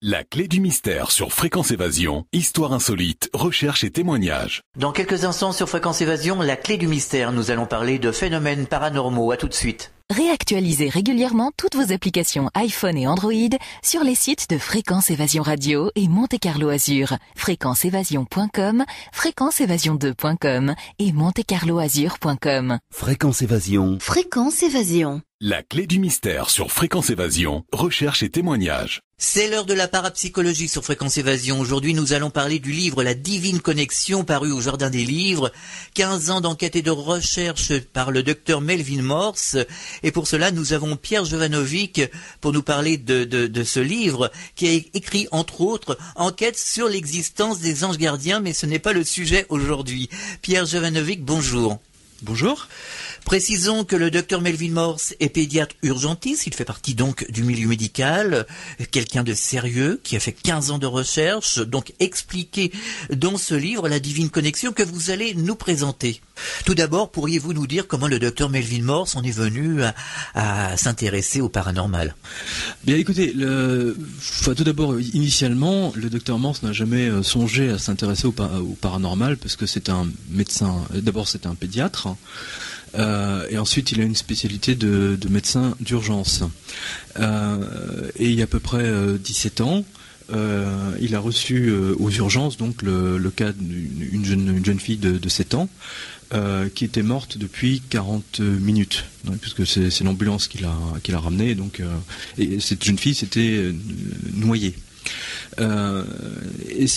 La clé du mystère sur Fréquence Évasion, histoire insolite, recherche et témoignages. Dans quelques instants sur Fréquence Évasion, la clé du mystère, nous allons parler de phénomènes paranormaux. À tout de suite. Réactualisez régulièrement toutes vos applications iPhone et Android sur les sites de Fréquence Évasion Radio et Monte Carlo Azur, fréquenceévasion.com, fréquenceévasion2.com et montecarloazur.com. Fréquence Évasion. Fréquence Évasion. La clé du mystère sur Fréquence Évasion, recherche et témoignages. C'est l'heure de la parapsychologie sur Fréquence Évasion. Aujourd'hui, nous allons parler du livre La Divine Connexion, paru au Jardin des Livres. 15 ans d'enquête et de recherche par le docteur Melvin Morse. Et pour cela, nous avons Pierre Jovanovic pour nous parler de ce livre qui a écrit, entre autres, Enquête sur l'existence des anges gardiens, mais ce n'est pas le sujet aujourd'hui. Pierre Jovanovic, bonjour. Bonjour. Précisons que le docteur Melvin Morse est pédiatre urgentiste, il fait partie donc du milieu médical, quelqu'un de sérieux qui a fait 15 ans de recherche, donc expliqué dans ce livre La Divine Connexion que vous allez nous présenter. Tout d'abord, pourriez-vous nous dire comment le docteur Melvin Morse en est venu à s'intéresser au paranormal? Bien écoutez, tout d'abord, initialement, le docteur Morse n'a jamais songé à s'intéresser au paranormal parce que c'est un médecin, d'abord c'est un pédiatre. Et ensuite, il a une spécialité de médecin d'urgence. Et il y a à peu près 17 ans, il a reçu aux urgences donc le cas d'une jeune fille de 7 ans qui était morte depuis 40 minutes, puisque c'est l'ambulance qui l'a ramenée. Donc, et cette jeune fille s'était noyée. Et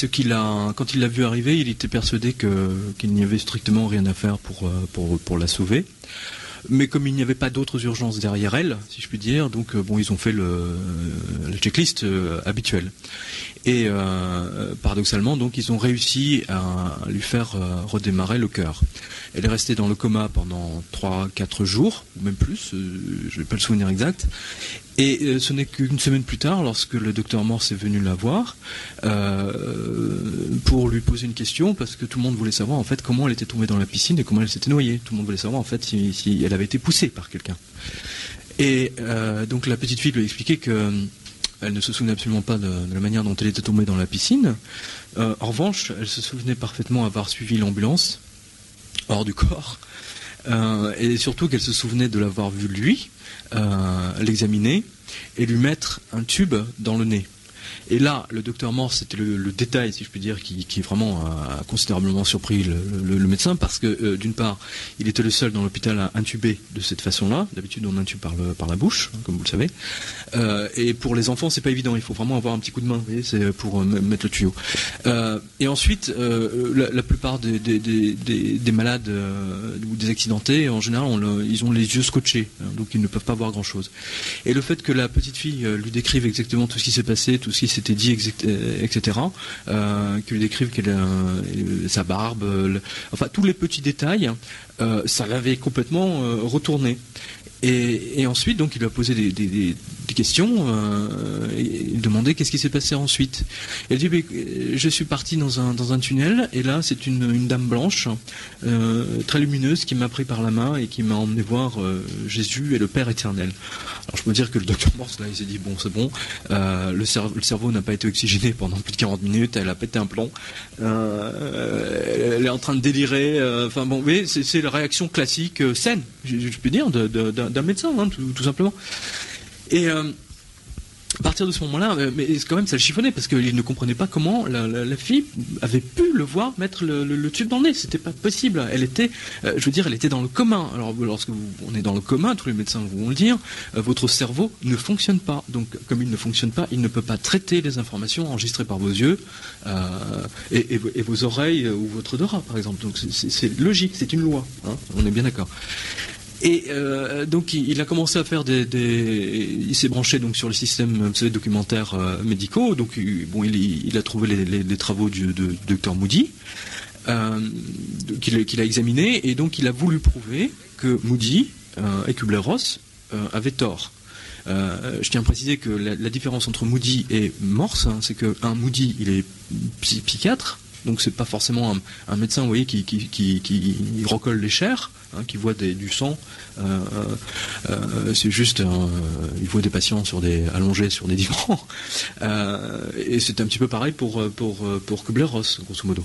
quand il l'a vu arriver, il était persuadé qu'il n'y avait strictement rien à faire pour la sauver. Mais comme il n'y avait pas d'autres urgences derrière elle, si je puis dire, donc ils ont fait la checklist habituelle. Et paradoxalement, donc ils ont réussi à lui faire redémarrer le cœur. Elle est restée dans le coma pendant 3-4 jours, ou même plus, je n'ai pas le souvenir exact. Et ce n'est qu'une semaine plus tard, lorsque le docteur Morse est venu la voir, pour lui poser une question, parce que tout le monde voulait savoir en fait comment elle était tombée dans la piscine et comment elle s'était noyée. Tout le monde voulait savoir en fait si elle avait été poussée par quelqu'un. Et donc la petite fille lui a expliqué que elle ne se souvenait absolument pas de la manière dont elle était tombée dans la piscine. En revanche, elle se souvenait parfaitement avoir suivi l'ambulance hors du corps, et surtout qu'elle se souvenait de l'avoir vu lui l'examiner et lui mettre un tube dans le nez. Et là, le docteur Morse, c'était le détail, si je puis dire, qui vraiment a considérablement surpris le médecin, parce que, d'une part, il était le seul dans l'hôpital à intuber de cette façon-là. D'habitude, on intube par la bouche, comme vous le savez. Et pour les enfants, c'est pas évident. Il faut vraiment avoir un petit coup de main, vous voyez, c'est pour mettre le tuyau. Et ensuite, la plupart des malades ou des accidentés, en général, ils ont les yeux scotchés, donc ils ne peuvent pas voir grand-chose. Et le fait que la petite fille lui décrive exactement tout ce qui s'est passé, tout ce qui s'était dit, etc., qu'il lui décrive sa barbe, enfin tous les petits détails, ça l'avait complètement retourné. Et ensuite, donc, il lui a posé des questions, il demandait qu'est-ce qui s'est passé ensuite. Elle dit, je suis parti dans un tunnel, et là, c'est une dame blanche, très lumineuse, qui m'a pris par la main et qui m'a emmené voir Jésus et le Père éternel. Alors, je peux dire que le docteur Morse, là, il s'est dit, bon, c'est bon, le cerveau n'a pas été oxygéné pendant plus de 40 minutes, elle a pété un plomb, elle est en train de délirer, enfin bon, mais c'est la réaction classique, saine, je peux dire, d'un médecin, hein, tout simplement. Et à partir de ce moment-là, mais quand même ça le chiffonnait, parce qu'il ne comprenait pas comment la fille avait pu le voir mettre le tube dans le nez. C'était pas possible. Elle était, elle était dans le coma. Alors lorsque on est dans le coma, tous les médecins vont le dire, votre cerveau ne fonctionne pas. Donc comme il ne fonctionne pas, il ne peut pas traiter les informations enregistrées par vos yeux et vos oreilles ou votre odorat, par exemple. Donc c'est logique, c'est une loi. Hein, on est bien d'accord. Et donc il a commencé à faire il s'est branché donc sur les systèmes, vous savez, documentaires médicaux. Donc il a trouvé les travaux de Dr Moody qu'il a examiné, et donc il a voulu prouver que Moody et Kubler-Ross avaient tort. Je tiens à préciser que la différence entre Moody et Morse, c'est que Moody, il est psychiatre. Donc c'est pas forcément un médecin, vous voyez, qui recolle les chairs. qui voit du sang. C'est juste, il voit des patients allongés sur des divans. Et c'est un petit peu pareil pour Kubler-Ross, grosso modo.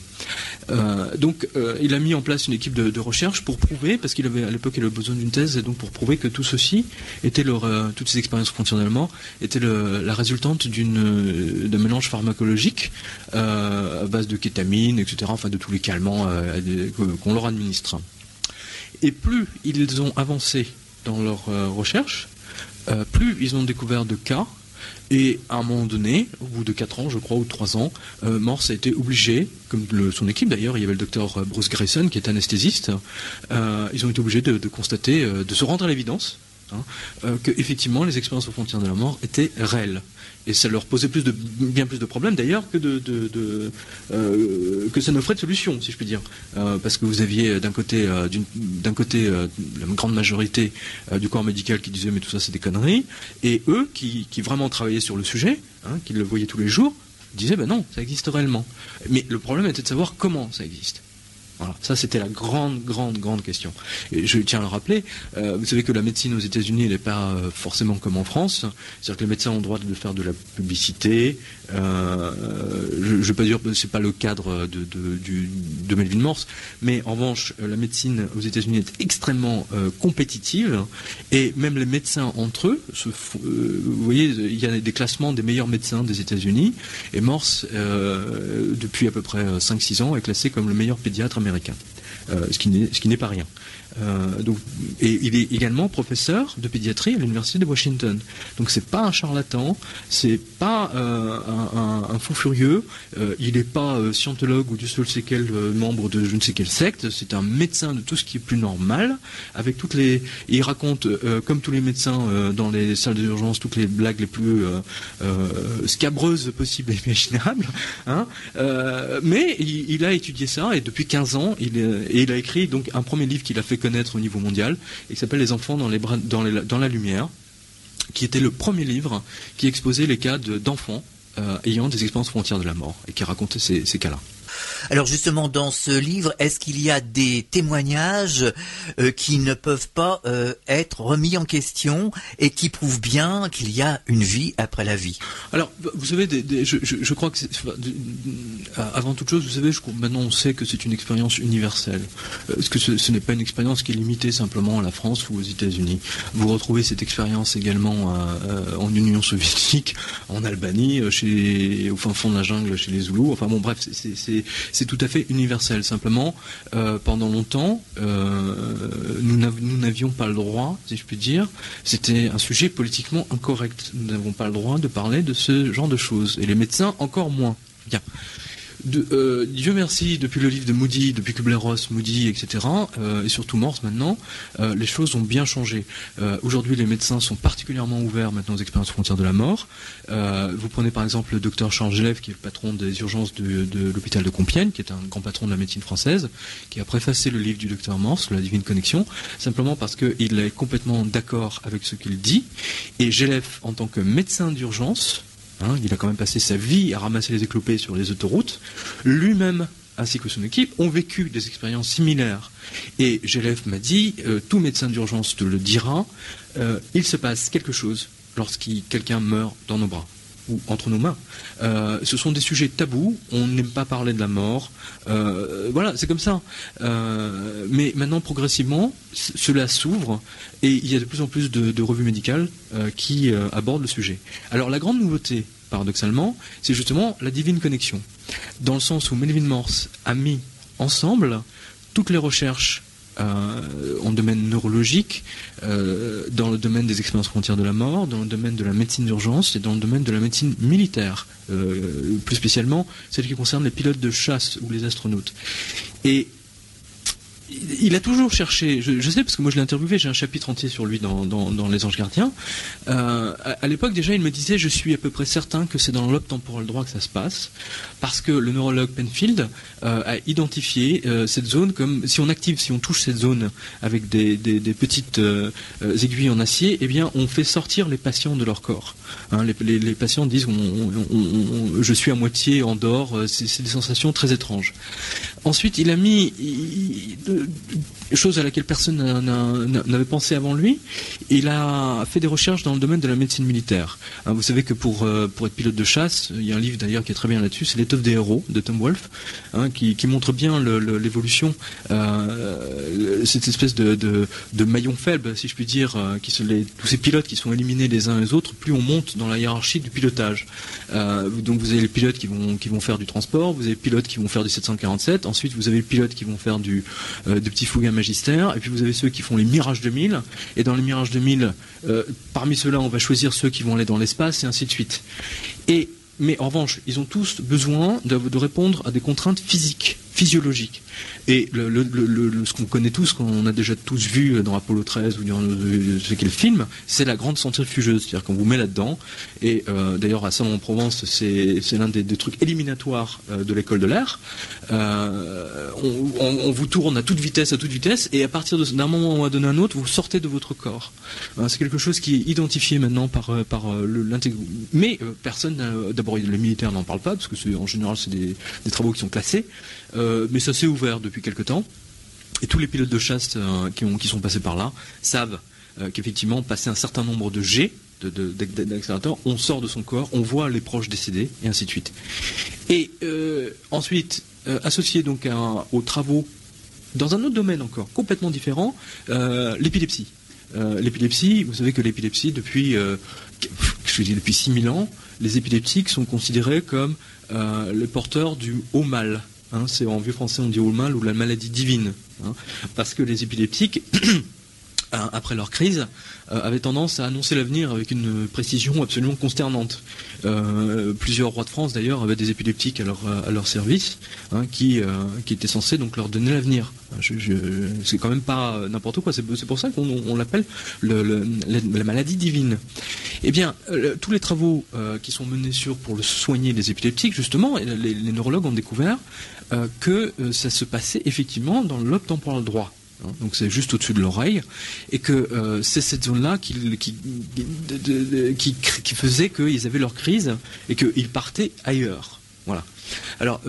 Donc, il a mis en place une équipe de recherche pour prouver, parce qu'il avait à l'époque il avait besoin d'une thèse, et donc pour prouver que tout ceci était toutes ces expériences fonctionnellement étaient la résultante d'un mélange pharmacologique à base de kétamine, etc. Enfin, de tous les calmants qu'on leur administre. Et plus ils ont avancé dans leur recherche, plus ils ont découvert de cas. Et à un moment donné, au bout de 4 ans, je crois, ou 3 ans, Morse a été obligé, comme son équipe d'ailleurs, il y avait le docteur Bruce Grayson qui est anesthésiste, ils ont été obligés de constater, de se rendre à l'évidence, que effectivement les expériences aux frontières de la mort étaient réelles. Et ça leur posait bien plus de problèmes d'ailleurs que que ça n'offrait de solution, si je puis dire, parce que vous aviez d'un côté la grande majorité du corps médical qui disait mais tout ça c'est des conneries, et eux qui vraiment travaillaient sur le sujet, qui le voyaient tous les jours, disaient ben non, ça existe réellement. Mais le problème était de savoir comment ça existe. Voilà, ça c'était la grande question. Et je tiens à le rappeler, vous savez que la médecine aux États-Unis n'est pas forcément comme en France, c'est-à-dire que les médecins ont le droit de faire de la publicité. Je ne vais pas dire que c'est pas le cadre de Melvin Morse, mais en revanche, la médecine aux États-Unis est extrêmement compétitive, et même les médecins entre eux, vous voyez, il y a des classements des meilleurs médecins des États-Unis, et Morse, depuis à peu près 5-6 ans, est classé comme le meilleur pédiatre américain, ce qui n'est pas rien. Et il est également professeur de pédiatrie à l'université de Washington. Donc c'est pas un charlatan, c'est pas un fou furieux, il n'est pas scientologue ou Dieu seul sait quel membre de je ne sais quelle secte, c'est un médecin de tout ce qui est plus normal, avec il raconte comme tous les médecins dans les salles d'urgence toutes les blagues les plus scabreuses possibles et imaginables, mais il a étudié ça, et depuis 15 ans il a écrit donc un premier livre qu'il a fait connaître au niveau mondial, et qui s'appelle Les enfants dans la lumière, qui était le premier livre qui exposait les cas d'enfants ayant des expériences frontières de la mort, et qui racontait ces cas-là. Alors justement, dans ce livre, est-ce qu'il y a des témoignages qui ne peuvent pas être remis en question et qui prouvent bien qu'il y a une vie après la vie? Alors, vous savez, je crois que avant toute chose, vous savez, maintenant on sait que c'est une expérience universelle. Parce que ce n'est pas une expérience qui est limitée simplement à la France ou aux États-Unis. Vous retrouvez cette expérience également en Union soviétique, en Albanie, au fin fond de la jungle chez les Zoulous. Enfin bon, bref, c'est tout à fait universel. Simplement, pendant longtemps, nous n'avions pas le droit, si je puis dire, c'était un sujet politiquement incorrect. Nous n'avons pas le droit de parler de ce genre de choses. Et les médecins encore moins. Bien. Dieu merci, depuis le livre de Moody, depuis Kubler-Ross, Moody, etc., et surtout Morse maintenant, les choses ont bien changé. Aujourd'hui, les médecins sont particulièrement ouverts maintenant aux expériences frontières de la mort. Vous prenez par exemple le docteur Charles Gelef, qui est le patron des urgences de l'hôpital de Compiègne, qui est un grand patron de la médecine française, qui a préfacé le livre du docteur Morse, La Divine Connexion, simplement parce qu'il est complètement d'accord avec ce qu'il dit. Et Gelef, en tant que médecin d'urgence, il a quand même passé sa vie à ramasser les éclopés sur les autoroutes. Lui-même, ainsi que son équipe, ont vécu des expériences similaires. Et Gelef m'a dit, tout médecin d'urgence te le dira, il se passe quelque chose lorsque quelqu'un meurt dans nos bras ou entre nos mains. Ce sont des sujets tabous, on n'aime pas parler de la mort, voilà, c'est comme ça. Mais maintenant, progressivement, cela s'ouvre, et il y a de plus en plus de revues médicales qui abordent le sujet. Alors la grande nouveauté, paradoxalement, c'est justement la divine connexion, dans le sens où Melvin Morse a mis ensemble toutes les recherches en domaine neurologique, dans le domaine des expériences frontières de la mort, dans le domaine de la médecine d'urgence et dans le domaine de la médecine militaire, plus spécialement celle qui concerne les pilotes de chasse ou les astronautes. Et il a toujours cherché, je sais parce que moi je l'ai interviewé, j'ai un chapitre entier sur lui dans Les Anges Gardiens. À l'époque déjà il me disait, je suis à peu près certain que c'est dans le lobe temporel droit que ça se passe, parce que le neurologue Penfield a identifié cette zone comme, si on touche cette zone avec des petites aiguilles en acier, eh bien on fait sortir les patients de leur corps. Les patients disent je suis à moitié en dehors, c'est des sensations très étranges. Ensuite il a mis chose à laquelle personne n'avait pensé avant lui. Il a fait des recherches dans le domaine de la médecine militaire. Vous savez que pour être pilote de chasse, il y a un livre d'ailleurs qui est très bien là-dessus, c'est L'étoffe des héros de Tom Wolfe, qui montre bien l'évolution, cette espèce de maillon faible, si je puis dire, tous ces pilotes qui sont éliminés les uns les autres, plus on monte dans la hiérarchie du pilotage. Donc vous avez les pilotes qui vont faire du transport, vous avez les pilotes qui vont faire du 747, ensuite vous avez les pilotes qui vont faire du petit fougain magistère, et puis vous avez ceux qui font les Mirage 2000, et dans les Mirage 2000, parmi ceux-là, on va choisir ceux qui vont aller dans l'espace, et ainsi de suite. Mais en revanche, ils ont tous besoin de répondre à des contraintes physiologiques. Et ce qu'on connaît tous, qu'on a déjà tous vu dans Apollo 13 ou dans ce qu'est le film, c'est la grande centrifugeuse. C'est-à-dire qu'on vous met là-dedans, et d'ailleurs à Salon-en-Provence, c'est l'un des trucs éliminatoires de l'école de l'air. On vous tourne à toute vitesse, et à partir d'un moment à donné à un autre, vous sortez de votre corps. C'est quelque chose qui est identifié maintenant par l'intégration. Mais personne, d'abord les militaires n'en parlent pas, parce que en général c'est des travaux qui sont classés, mais ça s'est ouvert depuis quelque temps, et tous les pilotes de chasse qui sont passés par là savent qu'effectivement, passé un certain nombre de jets d'accélérateur, on sort de son corps, on voit les proches décédés, et ainsi de suite. Et ensuite, associé donc aux travaux dans un autre domaine encore, complètement différent, l'épilepsie. L'épilepsie, vous savez que l'épilepsie, depuis 6000 ans, les épileptiques sont considérés comme les porteurs du haut mal. C'est en vieux français on dit haut mal ou la maladie divine. Parce que les épileptiques, après leur crise, avaient tendance à annoncer l'avenir avec une précision absolument consternante. Plusieurs rois de France d'ailleurs avaient des épileptiques à leur service, qui étaient censés donc leur donner l'avenir. C'est quand même pas n'importe quoi, c'est pour ça qu'on l'appelle la maladie divine. Eh bien, tous les travaux qui sont menés pour soigner les épileptiques, justement, les neurologues ont découvert que ça se passait effectivement dans le lobe temporal droit. Donc c'est juste au-dessus de l'oreille, et que c'est cette zone-là qui faisait qu'ils avaient leur crise et qu'ils partaient ailleurs. Voilà. Alors,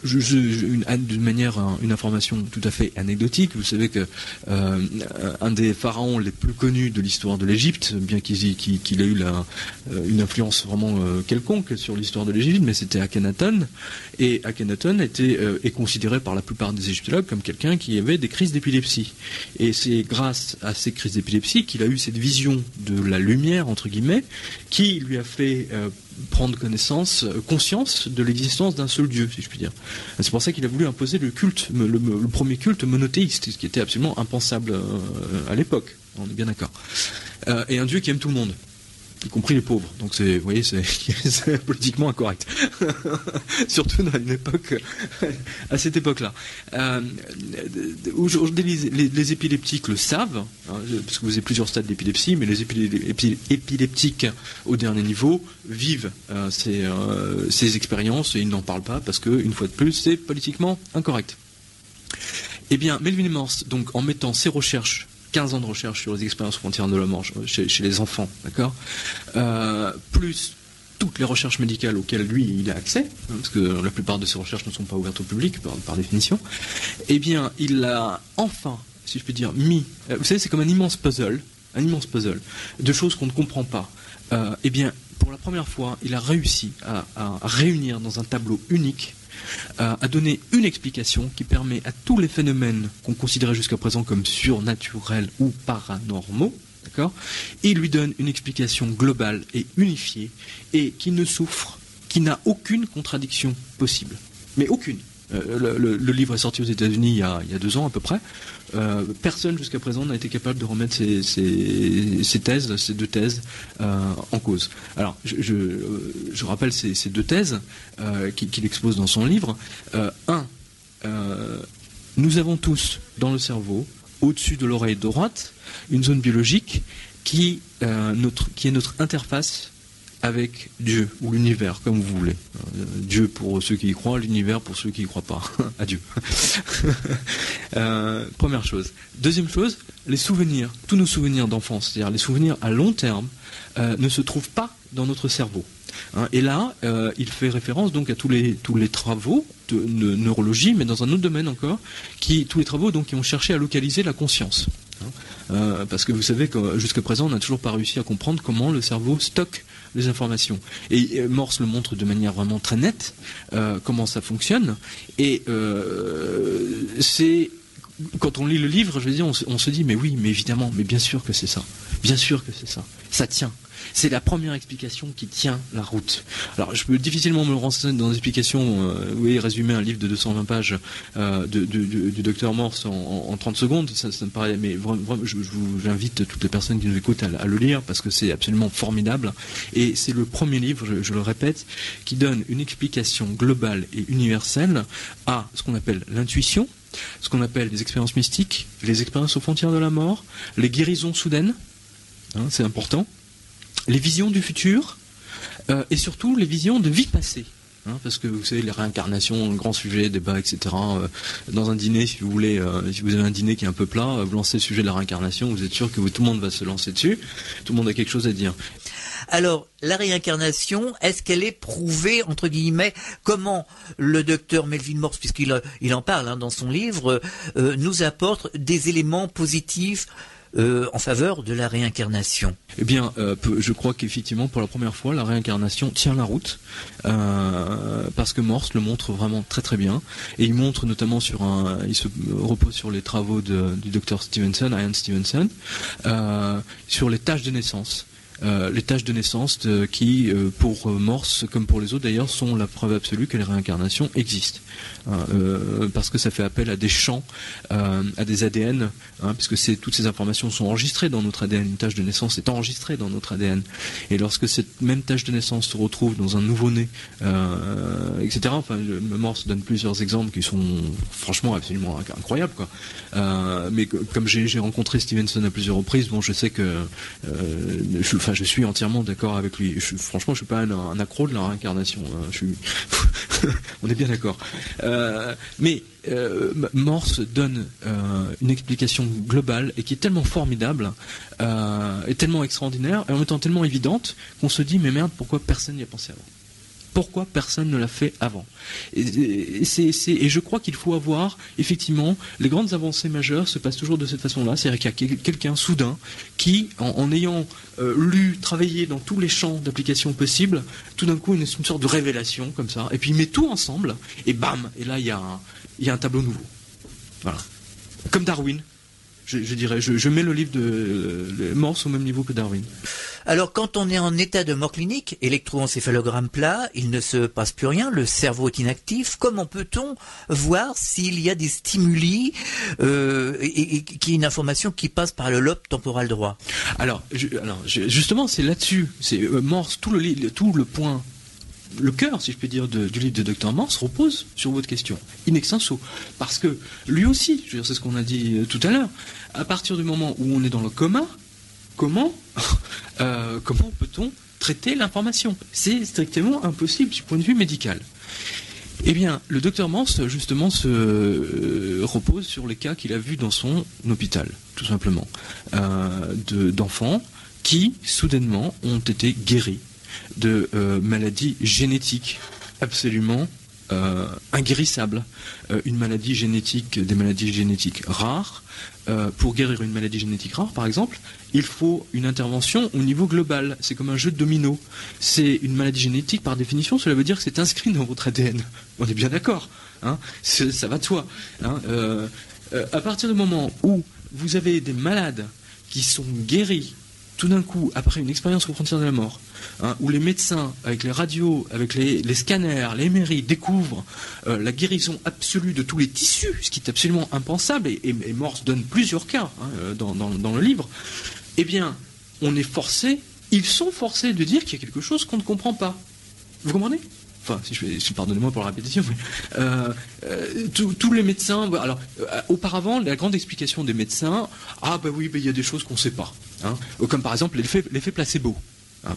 d'une manière, une information tout à fait anecdotique. Vous savez que un des pharaons les plus connus de l'histoire de l'Égypte, bien qu'il ait eu une influence vraiment quelconque sur l'histoire de l'Égypte, mais c'était Akhenaton. Et Akhenaton est considéré par la plupart des égyptologues comme quelqu'un qui avait des crises d'épilepsie. Et c'est grâce à ces crises d'épilepsie qu'il a eu cette vision de la lumière, entre guillemets, qui lui a fait prendre conscience de l'existence d'un seul Dieu, si je puis dire. C'est pour ça qu'il a voulu imposer le culte, le premier culte monothéiste, ce qui était absolument impensable à l'époque. On est bien d'accord. Et un Dieu qui aime tout le monde, y compris les pauvres. Donc vous voyez, c'est politiquement incorrect. Surtout dans une époque, à cette époque-là. Aujourd'hui, les épileptiques le savent, parce que vous avez plusieurs stades d'épilepsie, mais les épileptiques au dernier niveau vivent ces expériences, et ils n'en parlent pas parce que, une fois de plus, c'est politiquement incorrect. Eh bien, Melvin Morse, donc, en mettant ses recherches, 15 ans de recherche sur les expériences frontières de la mort chez les enfants, d'accord, plus toutes les recherches médicales auxquelles lui il a accès, parce que la plupart de ces recherches ne sont pas ouvertes au public par définition, eh bien il a enfin, si je peux dire, mis, vous savez, c'est comme un immense puzzle de choses qu'on ne comprend pas. Eh bien, pour la première fois, il a réussi à réunir dans un tableau unique, à donner une explication qui permet à tous les phénomènes qu'on considérait jusqu'à présent comme surnaturels ou paranormaux, d'accord, et il lui donne une explication globale et unifiée, et qui n'a aucune contradiction possible. Mais aucune. Le livre est sorti aux États-Unis il y a 2 ans à peu près. Personne jusqu'à présent n'a été capable de remettre ces deux thèses en cause. Alors, je rappelle ces 2 thèses qu'il expose dans son livre. Nous avons tous dans le cerveau, au-dessus de l'oreille droite, une zone biologique qui est notre interface avec Dieu, ou l'univers, comme vous voulez. Dieu pour ceux qui y croient, l'univers pour ceux qui n'y croient pas. Adieu. Première chose. Deuxième chose, les souvenirs, tous nos souvenirs d'enfance, c'est-à-dire les souvenirs à long terme, ne se trouvent pas dans notre cerveau. Et là, il fait référence donc à tous les travaux de neurologie, mais dans un autre domaine encore, tous les travaux donc qui ont cherché à localiser la conscience. Parce que vous savez que jusqu'à présent, on n'a toujours pas réussi à comprendre comment le cerveau stocke les informations. Et Morse le montre de manière vraiment très nette, comment ça fonctionne. Et c'est... Quand on lit le livre, je veux dire, on se dit, mais oui, mais évidemment, mais bien sûr que c'est ça. Bien sûr que c'est ça. Ça tient. C'est la première explication qui tient la route. Alors, je peux difficilement me renseigner dans des explications, résumer un livre de 220 pages du docteur Morse en 30 secondes, ça me paraît, mais vraiment, j'invite toutes les personnes qui nous écoutent à le lire, parce que c'est absolument formidable. Et c'est le premier livre, je le répète, qui donne une explication globale et universelle à ce qu'on appelle l'intuition, ce qu'on appelle les expériences mystiques, les expériences aux frontières de la mort, les guérisons soudaines, c'est important, les visions du futur, et surtout les visions de vie passée. Parce que vous savez, les réincarnations, le grand sujet, débat, etc. Dans un dîner, si vous voulez, si vous avez un dîner qui est un peu plat, vous lancez le sujet de la réincarnation, vous êtes sûr que tout le monde va se lancer dessus, tout le monde a quelque chose à dire. Alors, la réincarnation, est-ce qu'elle est prouvée, entre guillemets, comment le docteur Melvin Morse, puisqu'il en parle dans son livre, nous apporte des éléments positifs en faveur de la réincarnation? Eh bien, je crois qu'effectivement, pour la première fois, la réincarnation tient la route, parce que Morse le montre vraiment très très bien, et il montre notamment il se repose sur les travaux du docteur Stevenson, Ian Stevenson, sur les tâches de naissance. Les tâches de naissance qui, pour Morse, comme pour les autres d'ailleurs, sont la preuve absolue que les réincarnations existent. Parce que ça fait appel à des champs, à des ADN, puisque toutes ces informations sont enregistrées dans notre ADN. Une tâche de naissance est enregistrée dans notre ADN. Et lorsque cette même tâche de naissance se retrouve dans un nouveau-né, etc., Morse donne plusieurs exemples qui sont franchement absolument incroyables, quoi. Mais comme j'ai rencontré Stevenson à plusieurs reprises, bon, je sais que je suis entièrement d'accord avec lui. Franchement, je suis pas un accro de la réincarnation. On est bien d'accord. Mais Morse donne une explication globale et qui est tellement formidable, et tellement extraordinaire, et en même temps tellement évidente qu'on se dit, mais merde, pourquoi personne n'y a pensé avant ? Pourquoi personne ne l'a fait avant ? Et je crois qu'il faut avoir, effectivement, les grandes avancées majeures se passent toujours de cette façon-là. C'est-à-dire qu'il y a quelqu'un soudain qui, en ayant travaillé dans tous les champs d'application possibles, tout d'un coup, une sorte de révélation comme ça, et puis il met tout ensemble, et bam, et là, il y a un tableau nouveau. Voilà. Comme Darwin. Je dirais, je mets le livre de Morse au même niveau que Darwin. Alors, quand on est en état de mort clinique, électroencéphalogramme plat, il ne se passe plus rien, le cerveau est inactif. Comment peut-on voir s'il y a des stimuli et qu'il y a une information qui passe par le lobe temporal droit ? Alors, justement, c'est là-dessus. C'est Morse, tout le point. Le cœur, si je peux dire, du livre de Dr Morse repose sur votre question, in extenso, parce que lui aussi, je veux dire, c'est ce qu'on a dit tout à l'heure, à partir du moment où on est dans le coma, comment peut-on traiter l'information ? C'est strictement impossible du point de vue médical. Eh bien, le Dr Morse, justement, se repose sur les cas qu'il a vus dans son hôpital, tout simplement, d'enfants qui, soudainement, ont été guéris de maladies génétiques absolument inguérissables. Des maladies génétiques rares. Pour guérir une maladie génétique rare, par exemple, il faut une intervention au niveau global. C'est comme un jeu de domino. C'est une maladie génétique, par définition, cela veut dire que c'est inscrit dans votre ADN. On est bien d'accord, ça va de soi. À partir du moment où vous avez des malades qui sont guéris tout d'un coup, après une expérience aux frontières de la mort, où les médecins, avec les radios, avec les scanners, les MRI, découvrent la guérison absolue de tous les tissus, ce qui est absolument impensable, et Morse donne plusieurs cas dans le livre, eh bien, ils sont forcés de dire qu'il y a quelque chose qu'on ne comprend pas. Vous comprenez ? Enfin, pardonnez-moi pour la répétition, mais tous les médecins. Alors, auparavant, la grande explication des médecins, il y a des choses qu'on ne sait pas, comme par exemple l'effet placebo.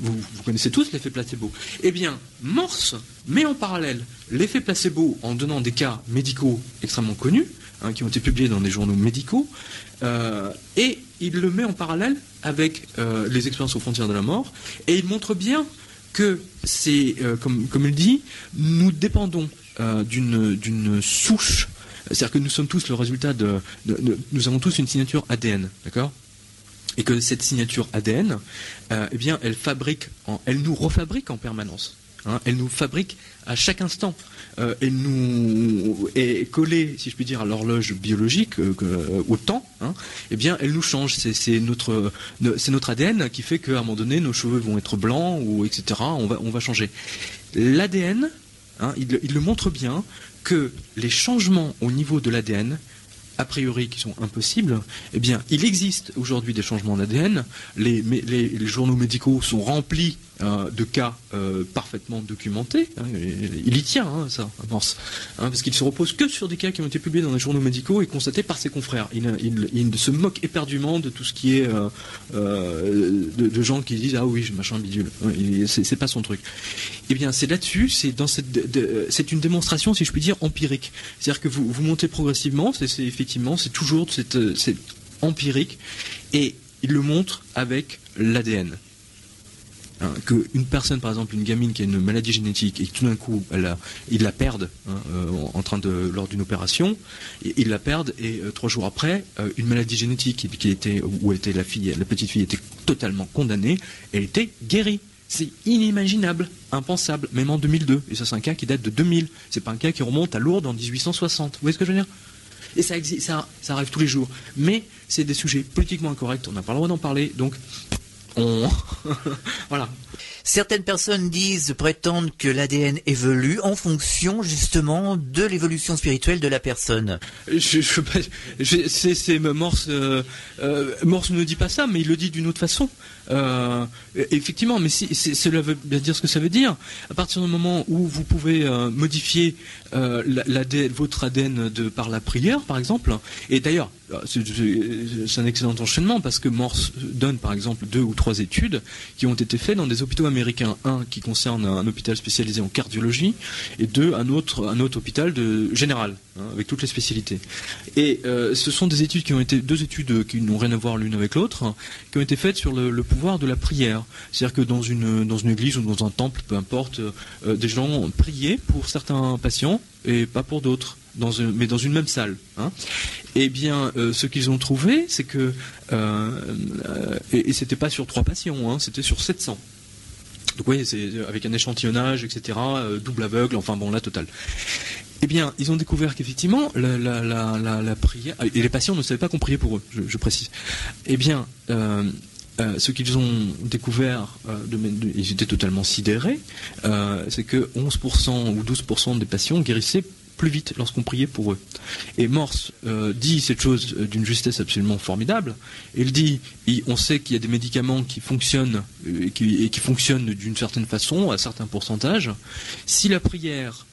Vous connaissez tous l'effet placebo. Eh bien, Morse met en parallèle l'effet placebo en donnant des cas médicaux extrêmement connus, qui ont été publiés dans des journaux médicaux, et il le met en parallèle avec les expériences aux frontières de la mort, et il montre bien que c'est, comme il dit, nous dépendons d'une souche, c'est-à-dire que nous sommes tous le résultat nous avons tous une signature ADN, d'accord ? Et que cette signature ADN, eh bien, elle nous refabrique en permanence. Hein, elle nous fabrique à chaque instant. Elle nous est collée, si je puis dire, à l'horloge biologique, au temps. Hein, eh bien, elle nous change. C'est notre ADN qui fait qu'à un moment donné, nos cheveux vont être blancs, ou etc. On va changer. L'ADN, hein, il le montre bien que les changements au niveau de l'ADN, a priori qui sont impossibles, eh bien, il existe aujourd'hui des changements d'ADN. Les journaux médicaux sont remplis de cas parfaitement documentés. Hein, il y tient, hein, ça, Morse, hein, parce qu'il se repose que sur des cas qui ont été publiés dans les journaux médicaux et constatés par ses confrères. Il se moque éperdument de tout ce qui est de gens qui disent ah oui, machin bidule. C'est pas son truc. Eh bien, c'est là-dessus, c'est une démonstration, si je puis dire, empirique. C'est-à-dire que vous montez progressivement, c'est toujours c'est empirique, et il le montre avec l'ADN. Hein, qu'une personne, par exemple, une gamine qui a une maladie génétique et que tout d'un coup, ils la perdent lors d'une opération, ils la perdent et 3 jours après, une maladie génétique où était la petite fille était totalement condamnée, elle était guérie. C'est inimaginable, impensable, même en 2002. Et ça, c'est un cas qui date de 2000. C'est pas un cas qui remonte à Lourdes en 1860. Vous voyez ce que je veux dire ? Et ça existe, ça arrive tous les jours. Mais c'est des sujets politiquement incorrects. On n'a pas le droit d'en parler. Donc, voilà. Certaines personnes prétendent que l'ADN évolue en fonction justement de l'évolution spirituelle de la personne. Morse ne dit pas ça, mais il le dit d'une autre façon. Effectivement, mais cela veut bien dire ce que ça veut dire. À partir du moment où vous pouvez modifier votre ADN par la prière, par exemple, et d'ailleurs, c'est un excellent enchaînement parce que Morse donne par exemple 2 ou 3 études qui ont été faites dans des hôpitaux américains. Un qui concerne un hôpital spécialisé en cardiologie et 2 un autre hôpital général, hein, avec toutes les spécialités. Et ce sont des études 2 études qui n'ont rien à voir l'une avec l'autre, hein, qui ont été faites sur le pouvoir de la prière. C'est-à-dire que dans une église ou dans un temple, peu importe, des gens priaient pour certains patients et pas pour d'autres. Mais dans une même salle. Hein. Eh bien, ce qu'ils ont trouvé, c'est que et c'était pas sur 3 patients, hein, c'était sur 700. Donc oui, c'est avec un échantillonnage, etc., double aveugle, enfin bon, la totale. Eh bien, ils ont découvert qu'effectivement, la prière, et les patients ne savaient pas qu'on priait pour eux, je précise. Eh bien, ce qu'ils ont découvert, ils étaient totalement sidérés, c'est que 11% ou 12% des patients guérissaient plus vite lorsqu'on priait pour eux. Et Morse dit cette chose d'une justesse absolument formidable. Il dit, on sait qu'il y a des médicaments qui fonctionnent et qui fonctionnent d'une certaine façon, à certains pourcentages. Si la prière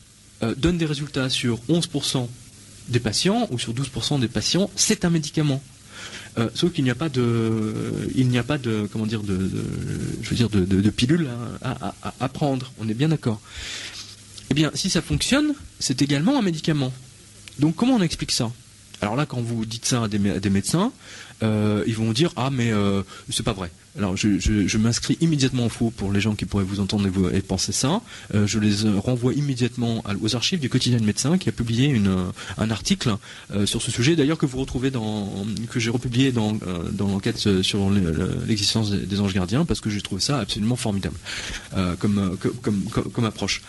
donne des résultats sur 11% des patients ou sur 12% des patients, c'est un médicament. Sauf qu'il n'y a pas de comment dire, de pilule à prendre. On est bien d'accord. Eh bien, si ça fonctionne, c'est également un médicament. Donc, comment on explique ça ? Alors là, quand vous dites ça à des médecins, ils vont dire « Ah, mais c'est pas vrai ». Alors, je m'inscris immédiatement au faux pour les gens qui pourraient vous entendre et penser ça. Je les renvoie immédiatement aux archives du quotidien de médecin qui a publié un article sur ce sujet, d'ailleurs que vous retrouvez que j'ai republié dans l'enquête sur l'existence des anges gardiens, parce que j'ai trouvé ça absolument formidable comme approche.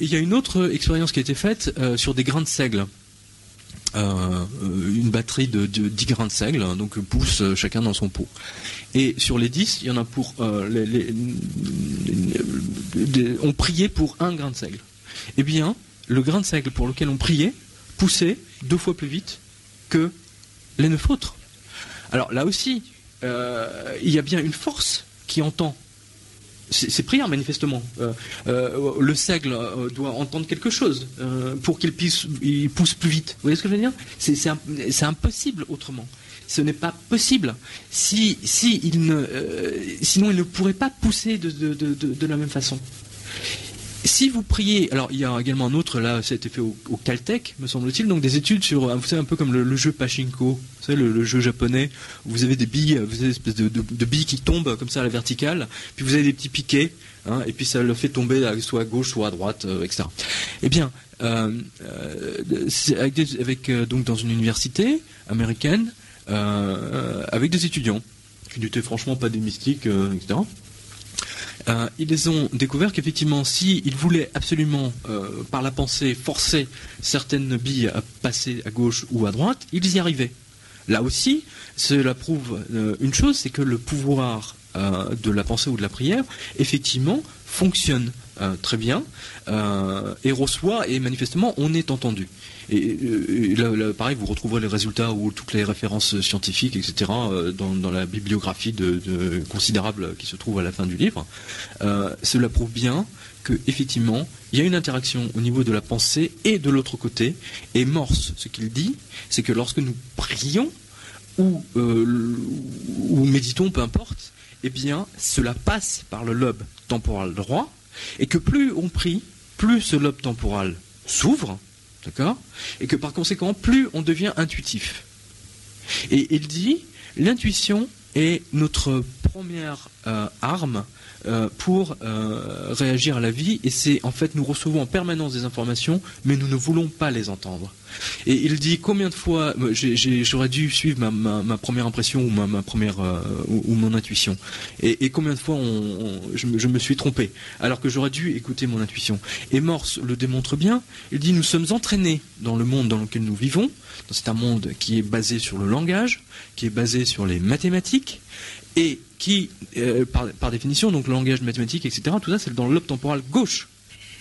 Il y a une autre expérience qui a été faite sur des grains de seigle. Une batterie de 10 grains de seigle, donc pousse chacun dans son pot. Et sur les 10, il y en a pour on priait pour 1 grain de seigle. Eh bien, le grain de seigle pour lequel on priait poussait 2 fois plus vite que les 9 autres. Alors là aussi, il y a bien une force qui entend ces prières, manifestement. Le seigle doit entendre quelque chose pour qu'il pousse plus vite. Vous voyez ce que je veux dire ? C'est impossible autrement. Ce n'est pas possible. Sinon, il ne pourrait pas pousser de la même façon. Si vous priez, alors il y a également un autre, là ça a été fait au Caltech, me semble-t-il, donc des études sur, vous savez, un peu comme le jeu Pachinko, vous savez, le jeu japonais, où vous avez des billes, vous avez une espèce de billes qui tombent comme ça à la verticale, puis vous avez des petits piquets, hein, et puis ça le fait tomber soit à gauche, soit à droite, etc. Eh bien, c'est donc dans une université américaine, avec des étudiants, qui n'étaient franchement pas des mystiques, etc. Ils ont découvert qu'effectivement, s'ils voulaient absolument, par la pensée, forcer certaines billes à passer à gauche ou à droite, ils y arrivaient. Là aussi, cela prouve une chose, c'est que le pouvoir de la pensée ou de la prière, effectivement, fonctionne très bien et reçoit, et manifestement, on est entendu. Et là, pareil, vous retrouverez les résultats ou toutes les références scientifiques, etc., dans la bibliographie considérable qui se trouve à la fin du livre. Cela prouve bien que, effectivement, il y a une interaction au niveau de la pensée et de l'autre côté. Et Morse, ce qu'il dit, c'est que lorsque nous prions ou méditons, peu importe, eh bien, cela passe par le lobe temporal droit, et que plus on prie, plus ce lobe temporal s'ouvre, d'accord, et que par conséquent, plus on devient intuitif. Et il dit, l'intuition est notre première arme pour réagir à la vie, et c'est en fait, nous recevons en permanence des informations, mais nous ne voulons pas les entendre. Et il dit combien de fois j'aurais dû suivre ma première impression ou ma première ou mon intuition, et combien de fois je me suis trompé alors que j'aurais dû écouter mon intuition. Et Morse le démontre bien. Il dit nous sommes entraînés dans le monde dans lequel nous vivons. C'est un monde qui est basé sur le langage, qui est basé sur les mathématiques, et qui, par définition, donc le langage mathématique, etc., tout ça, c'est dans le lobe temporal gauche.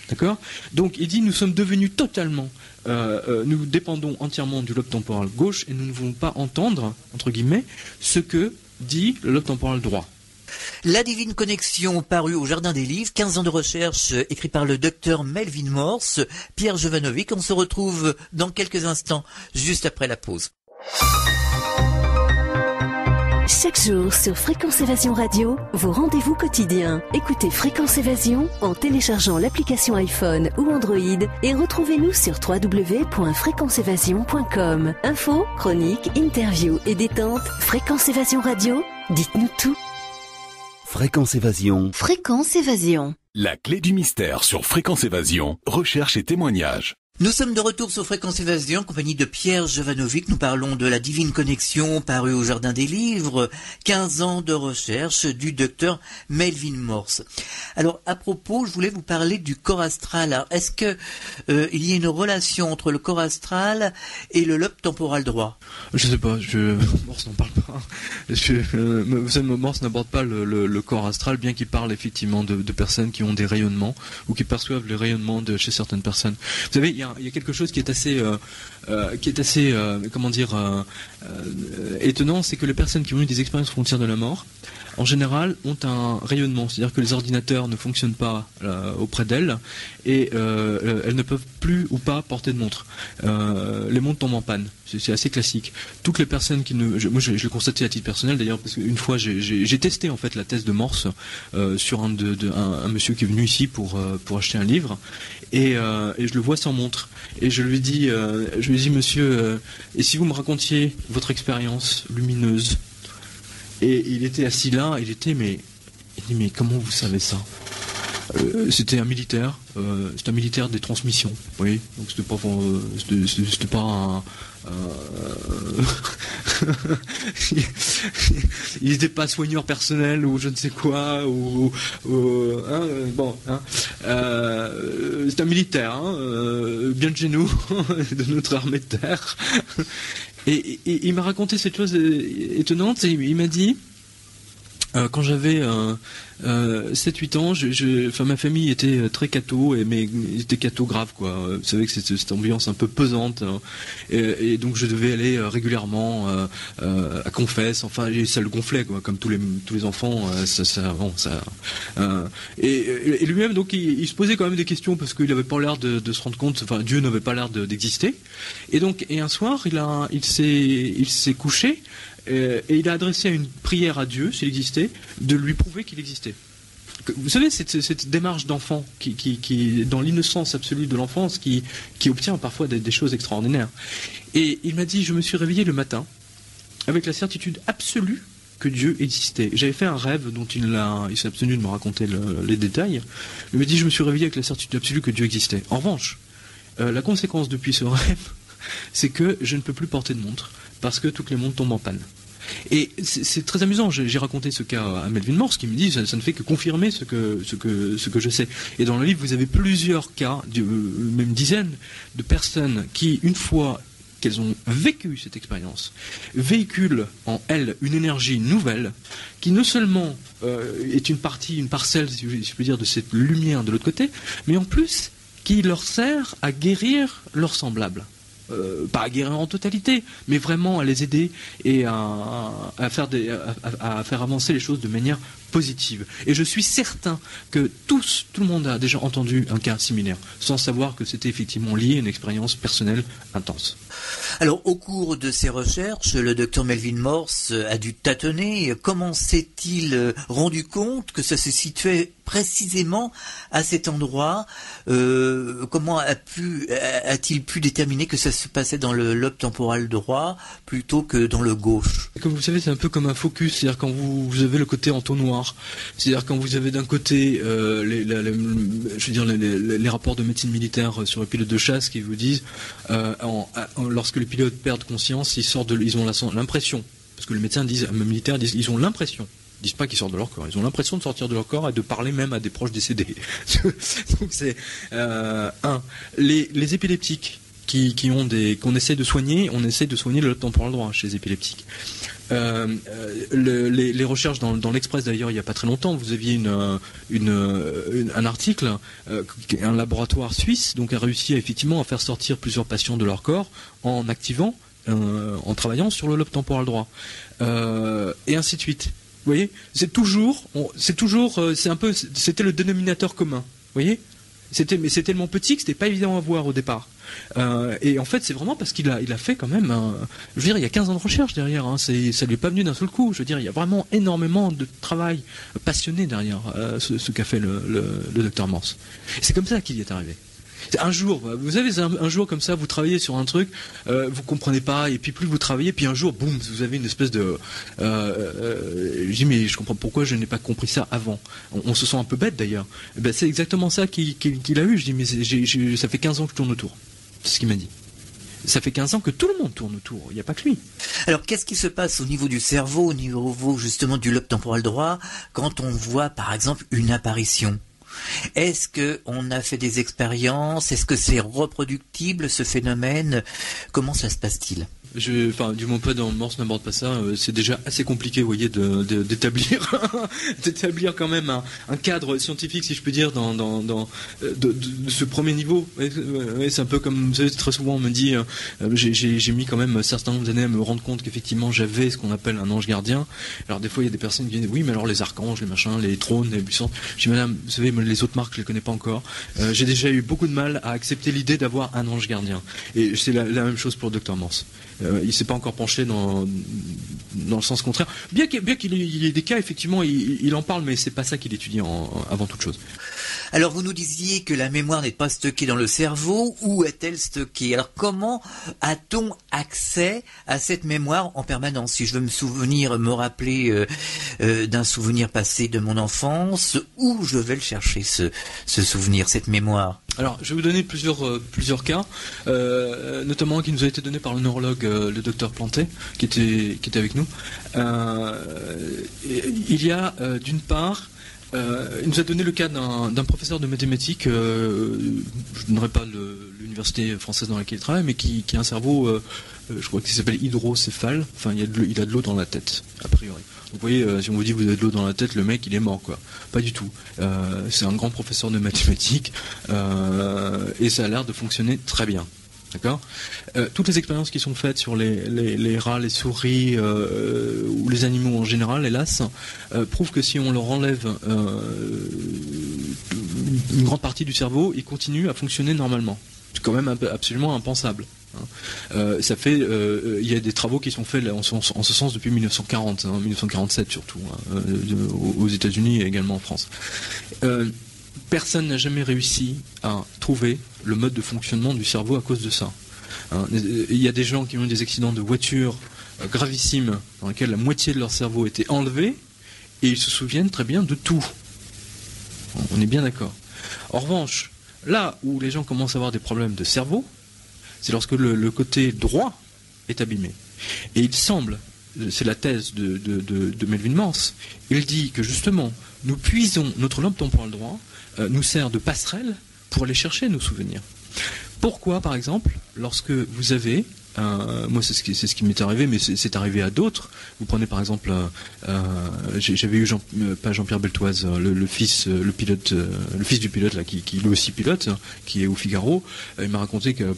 D'accord ? Donc, il dit, nous sommes devenus totalement, nous dépendons entièrement du lobe temporal gauche, et nous ne voulons pas entendre, entre guillemets, ce que dit le lobe temporal droit. La divine connexion, paru au Jardin des Livres, 15 ans de recherche, écrit par le docteur Melvin Morse, Pierre Jovanovic. On se retrouve dans quelques instants, juste après la pause. Chaque jour sur Fréquence Évasion Radio, vos rendez-vous quotidiens. Écoutez Fréquence Évasion en téléchargeant l'application iPhone ou Android et retrouvez-nous sur www.fréquenceévasion.com. Infos, chroniques, interviews et détente. Fréquence Évasion Radio, dites-nous tout. Fréquence Évasion. Fréquence Évasion. La clé du mystère sur Fréquence Évasion. Recherche et témoignages. Nous sommes de retour sur Fréquence Évasion, en compagnie de Pierre Jovanovic. Nous parlons de la divine connexion, parue au Jardin des Livres, 15 ans de recherche du docteur Melvin Morse. Alors, à propos, je voulais vous parler du corps astral. Alors, est-ce que il y a une relation entre le corps astral et le lobe temporal droit ? Je sais pas, Morse n'en parle pas. Vous savez, Morse n'aborde pas le corps astral, bien qu'il parle effectivement de personnes qui ont des rayonnements, ou qui perçoivent les rayonnements chez certaines personnes. Vous savez, il y a quelque chose qui est assez étonnant, c'est que les personnes qui ont eu des expériences aux frontières de la mort, en général, ont un rayonnement, c'est-à-dire que les ordinateurs ne fonctionnent pas auprès d'elles, et elles ne peuvent plus ou pas porter de montre. Les montres tombent en panne, c'est assez classique. Toutes les personnes qui ne... Moi, je l'ai constaté à titre personnel, d'ailleurs, parce qu'une fois, j'ai testé en fait la thèse de Morse sur un monsieur qui est venu ici pour acheter un livre, et je le vois sans montre. Et je lui dis, monsieur, et si vous me racontiez votre expérience lumineuse? Et il était assis là, il dit mais comment vous savez ça? C'était un militaire, des transmissions, oui. Donc c'était pas un il n'était pas soigneur personnel ou je ne sais quoi, c'est un militaire, bien de chez nous, de notre armée de terre. Et il m'a raconté cette chose étonnante, et il m'a dit, quand j'avais 7-8 ans, ma famille était très catho, mais était catho grave, quoi. Vous savez que c'est cette ambiance un peu pesante, hein. Et donc je devais aller régulièrement à confesse, enfin ça le gonflait, quoi, comme tous les enfants. Et lui-même, donc il se posait quand même des questions, parce qu'il n'avait pas l'air de se rendre compte, enfin Dieu n'avait pas l'air d'exister. Et un soir, il s'est couché. Et il a adressé une prière à Dieu, s'il existait, de lui prouver qu'il existait. Vous savez, cette démarche d'enfant qui est dans l'innocence absolue de l'enfance, qui obtient parfois des choses extraordinaires. Et il m'a dit, je me suis réveillé le matin avec la certitude absolue que Dieu existait. J'avais fait un rêve dont il s'est abstenu de me raconter les détails. Il m'a dit, je me suis réveillé avec la certitude absolue que Dieu existait. En revanche, la conséquence depuis ce rêve, c'est que je ne peux plus porter de montre, parce que toutes les montres tombent en panne. Et c'est très amusant, j'ai raconté ce cas à Melvin Morse qui me dit ça ne fait que confirmer ce que je sais. Et dans le livre, vous avez plusieurs cas, même dizaines de personnes qui, une fois qu'elles ont vécu cette expérience, véhiculent en elles une énergie nouvelle qui non seulement est une parcelle, si je peux dire, de cette lumière de l'autre côté, mais en plus qui leur sert à guérir leurs semblables. Pas à guérir en totalité, mais vraiment à les aider et à faire avancer les choses de manière positive. Et je suis certain que tout le monde a déjà entendu un cas similaire, sans savoir que c'était effectivement lié à une expérience personnelle intense. Alors, au cours de ses recherches, le docteur Melvin Morse a dû tâtonner. Comment s'est-il rendu compte que ça se situait précisément à cet endroit? Comment a-t-il pu déterminer que ça se passait dans le lobe temporal droit plutôt que dans le gauche? Comme vous savez, c'est un peu comme un focus, c'est-à-dire quand vous avez le côté entonnoir, c'est-à-dire quand vous avez d'un côté les rapports de médecine militaire sur les pilotes de chasse qui vous disent lorsque les pilotes perdent conscience, ils ont l'impression, parce que les médecins militaires disent ils ont l'impression. Ils disent pas qu'ils sortent de leur corps, ils ont l'impression de sortir de leur corps et de parler même à des proches décédés. Donc c'est les épileptiques qu'on essaie de soigner, on essaie de soigner le lobe temporal droit chez les épileptiques. Les recherches dans l'Express d'ailleurs il n'y a pas très longtemps, vous aviez un article, un laboratoire suisse donc a réussi effectivement à faire sortir plusieurs patients de leur corps en activant, en travaillant sur le lobe temporal droit, et ainsi de suite. Vous voyez, c'était le dénominateur commun. Vous voyez, mais c'est tellement petit que c'était pas évident à voir au départ. Et en fait, c'est vraiment parce qu'il a fait quand même, je veux dire, il y a 15 ans de recherche derrière, hein, ça lui est pas venu d'un seul coup. Je veux dire, il y a vraiment énormément de travail passionné derrière ce qu'a fait le docteur Morse. Et c'est comme ça qu'il y est arrivé. Un jour, vous avez un jour comme ça, vous travaillez sur un truc, vous comprenez pas, et puis plus vous travaillez, puis un jour, boum, vous avez une espèce de... je dis, mais je comprends pourquoi je n'ai pas compris ça avant. On se sent un peu bête d'ailleurs. Ben, c'est exactement ça qu'il a eu. Je dis, mais ça fait 15 ans que je tourne autour. C'est ce qu'il m'a dit. Ça fait 15 ans que tout le monde tourne autour, il n'y a pas que lui. Alors, qu'est-ce qui se passe au niveau du cerveau, au niveau justement du lobe temporal droit, quand on voit par exemple une apparition ? Est-ce qu'on a fait des expériences? Est-ce que c'est reproductible ce phénomène? Comment ça se passe-t-il? Du moins pas dans Morse n'aborde pas ça. C'est déjà assez compliqué, vous voyez, d'établir quand même un cadre scientifique, si je peux dire, de ce premier niveau. C'est un peu comme, vous savez, très souvent on me dit, j'ai mis quand même un certain nombre d'années à me rendre compte qu'effectivement j'avais ce qu'on appelle un ange gardien. Alors des fois il y a des personnes qui disent oui, mais alors les archanges, les machins, les trônes, les puissants. Je dis madame, vous savez, les autres marques je les connais pas encore. J'ai déjà eu beaucoup de mal à accepter l'idée d'avoir un ange gardien. Et c'est la même chose pour le docteur Morse. Il s'est pas encore penché dans le sens contraire. Bien qu'il y ait des cas, effectivement, il en parle, mais c'est pas ça qu'il étudie avant toute chose. Alors, vous nous disiez que la mémoire n'est pas stockée dans le cerveau. Où est-elle stockée? Alors, comment a-t-on accès à cette mémoire en permanence? Si je veux me rappeler d'un souvenir passé de mon enfance, où je vais le chercher, ce souvenir, cette mémoire? Alors, je vais vous donner plusieurs cas, notamment qui nous a été donné par le neurologue, le docteur Planté, qui était avec nous. Il y a, d'une part, il nous a donné le cas d'un professeur de mathématiques, je ne donnerai pas l'université française dans laquelle il travaille, mais qui a un cerveau, je crois qu'il s'appelle hydrocéphale, enfin il a de l'eau dans la tête, a priori. Donc vous voyez, si on vous dit vous avez de l'eau dans la tête, le mec il est mort, quoi. Pas du tout. C'est un grand professeur de mathématiques, et ça a l'air de fonctionner très bien. D'accord. Toutes les expériences qui sont faites sur les rats, les souris ou les animaux en général, hélas, prouvent que si on leur enlève une grande partie du cerveau, ils continuent à fonctionner normalement. C'est quand même absolument impensable. Ça fait, il y a des travaux qui sont faits en ce sens depuis 1940, 1947 surtout, aux États-Unis et également en France. Personne n'a jamais réussi à trouver le mode de fonctionnement du cerveau à cause de ça. Il y a des gens qui ont eu des accidents de voiture gravissimes dans lesquels la moitié de leur cerveau était enlevée et ils se souviennent très bien de tout. On est bien d'accord. En revanche, là où les gens commencent à avoir des problèmes de cerveau, c'est lorsque le côté droit est abîmé. Et il semble, c'est la thèse de Melvin Morse, il dit que justement, nous puisons, notre lobe temporal droit nous sert de passerelle pour aller chercher nos souvenirs. Pourquoi, par exemple, lorsque vous avez, moi c'est ce qui m'est arrivé, mais c'est arrivé à d'autres. Vous prenez par exemple, j'avais eu pas Jean-Pierre Beltoise, le fils du pilote là, qui lui aussi pilote, qui est au Figaro. Il m'a raconté que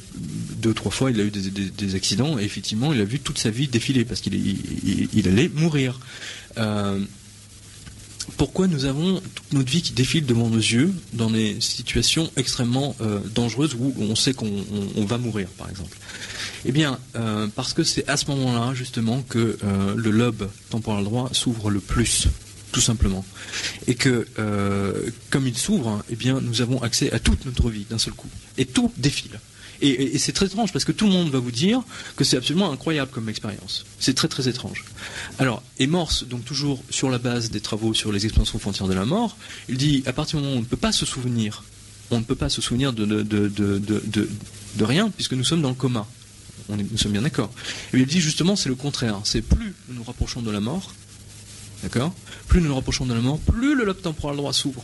2 ou 3 fois il a eu des accidents et effectivement il a vu toute sa vie défiler parce qu'il allait mourir. Pourquoi nous avons toute notre vie qui défile devant nos yeux dans des situations extrêmement dangereuses où on sait qu'on va mourir, par exemple? Eh bien, parce que c'est à ce moment-là, justement, que le lobe temporal droit s'ouvre le plus, tout simplement. Et que, comme il s'ouvre, eh bien, nous avons accès à toute notre vie d'un seul coup. Et tout défile. Et c'est très étrange parce que tout le monde va vous dire que c'est absolument incroyable comme expérience. C'est très très étrange. Alors, et Morse, donc toujours sur la base des travaux sur les expériences aux frontières de la mort, il dit à partir du moment où on ne peut pas se souvenir, de rien puisque nous sommes dans le coma. Nous sommes bien d'accord. Et il dit justement c'est le contraire. C'est plus nous nous rapprochons de la mort, d'accord ? Plus nous nous rapprochons de la mort, plus le lobe temporal droit s'ouvre.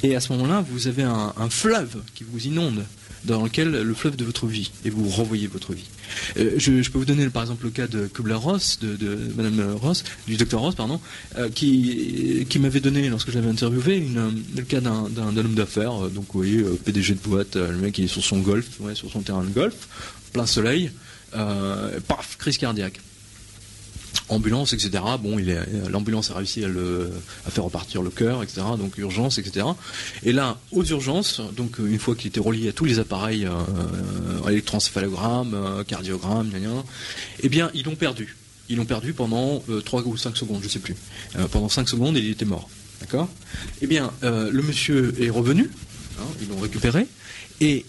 Et à ce moment-là, vous avez un fleuve qui vous inonde, dans lequel le fleuve de votre vie, et vous renvoyez votre vie. Je peux vous donner par exemple le cas de Kubler-Ross, de Madame Ross, du Dr Ross, pardon, qui m'avait donné, lorsque je l'avais interviewé, le cas d'un homme d'affaires, donc vous voyez, PDG de boîte, le mec il est sur son golf, sur son terrain de golf, plein soleil, paf, crise cardiaque. Ambulance, etc. Bon, l'ambulance a réussi à faire repartir le cœur, etc. Donc urgence, etc. Et là, aux urgences, donc une fois qu'il était relié à tous les appareils, électroencéphalogramme, cardiogramme, eh bien, ils l'ont perdu. Ils l'ont perdu pendant 3 ou 5 secondes, je sais plus. Pendant 5 secondes, il était mort. D'accord ? Eh bien, le monsieur est revenu, ils l'ont récupéré, et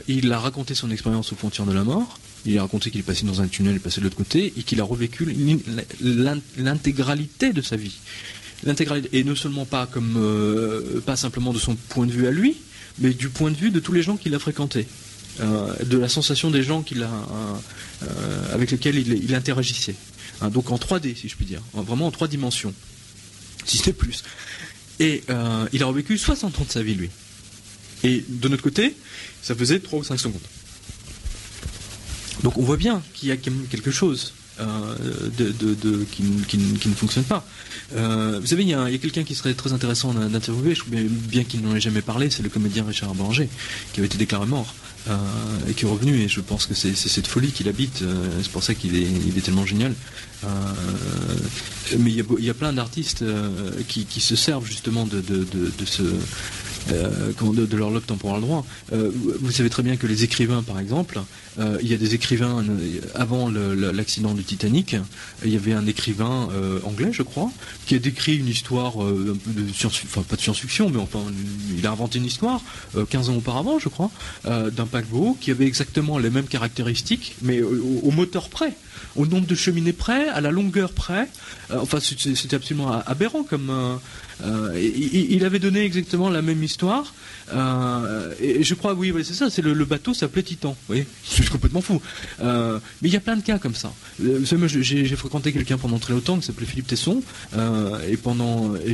il a raconté son expérience aux frontières de la mort. Il a raconté qu'il est passé dans un tunnel, passé de l'autre côté, et qu'il a revécu l'intégralité de sa vie. L'intégralité, et non seulement pas simplement de son point de vue à lui, mais du point de vue de tous les gens qu'il a fréquentés, de la sensation des gens avec lesquels il interagissait. Donc en 3D, si je puis dire, vraiment en 3 dimensions, si ce n'est plus. Et il a revécu 60 ans de sa vie, lui. Et de notre côté, ça faisait 3 ou 5 secondes. Donc on voit bien qu'il y a quelque chose qui ne fonctionne pas. Vous savez, il y a quelqu'un qui serait très intéressant d'interviewer, bien qu'il n'en ait jamais parlé, c'est le comédien Richard Banger, qui avait été déclaré mort, et qui est revenu, et je pense que c'est cette folie qu'il habite, c'est pour ça qu'il est tellement génial. Mais il y a plein d'artistes qui se servent justement de leur lobe temporal droit. Vous savez très bien que les écrivains, par exemple, il y a des écrivains, avant l'accident du Titanic, il y avait un écrivain anglais, je crois, qui a décrit une histoire, un peu de enfin pas de science-fiction, mais enfin, il a inventé une histoire, 15 ans auparavant, je crois, d'un paquebot qui avait exactement les mêmes caractéristiques, mais au moteur près, au nombre de cheminées près, à la longueur près. Enfin, c'était absolument aberrant comme... il avait donné exactement la même histoire, et je crois, oui, c'est ça, c'est le bateau s'appelait Titan, vous voyez, c'est complètement fou. Mais il y a plein de cas comme ça. Vous savez, moi, j'ai fréquenté quelqu'un pendant très longtemps qui s'appelait Philippe Tesson, et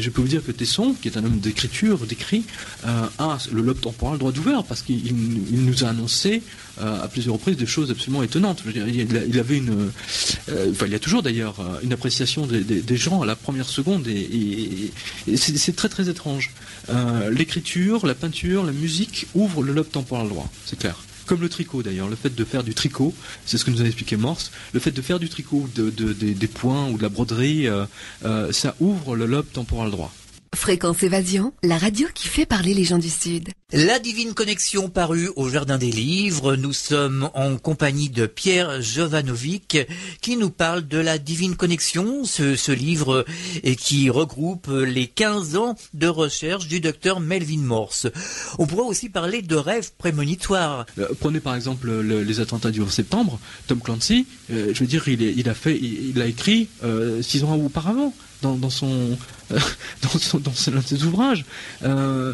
je peux vous dire que Tesson, qui est un homme d'écriture, d'écrit, a le lobe temporal droit ouvert, parce qu'il nous a annoncé à plusieurs reprises des choses absolument étonnantes. Je veux dire, il avait il y a toujours d'ailleurs une appréciation des gens à la première seconde, et c'est très très étrange. L'écriture, la peinture, la musique ouvrent le lobe temporal droit, c'est clair. Comme le tricot d'ailleurs, le fait de faire du tricot, c'est ce que nous a expliqué Morse, le fait de faire du tricot, des points ou de la broderie, ça ouvre le lobe temporal droit. Fréquence Évasion, la radio qui fait parler les gens du Sud. La Divine Connexion parue au Jardin des Livres. Nous sommes en compagnie de Pierre Jovanovic qui nous parle de la Divine Connexion, ce livre qui regroupe les 15 ans de recherche du docteur Melvin Morse. On pourrait aussi parler de rêves prémonitoires. Prenez par exemple les attentats du 11 septembre. Tom Clancy, je veux dire, il a écrit 6 ans auparavant. Dans l'un de ses ouvrages. On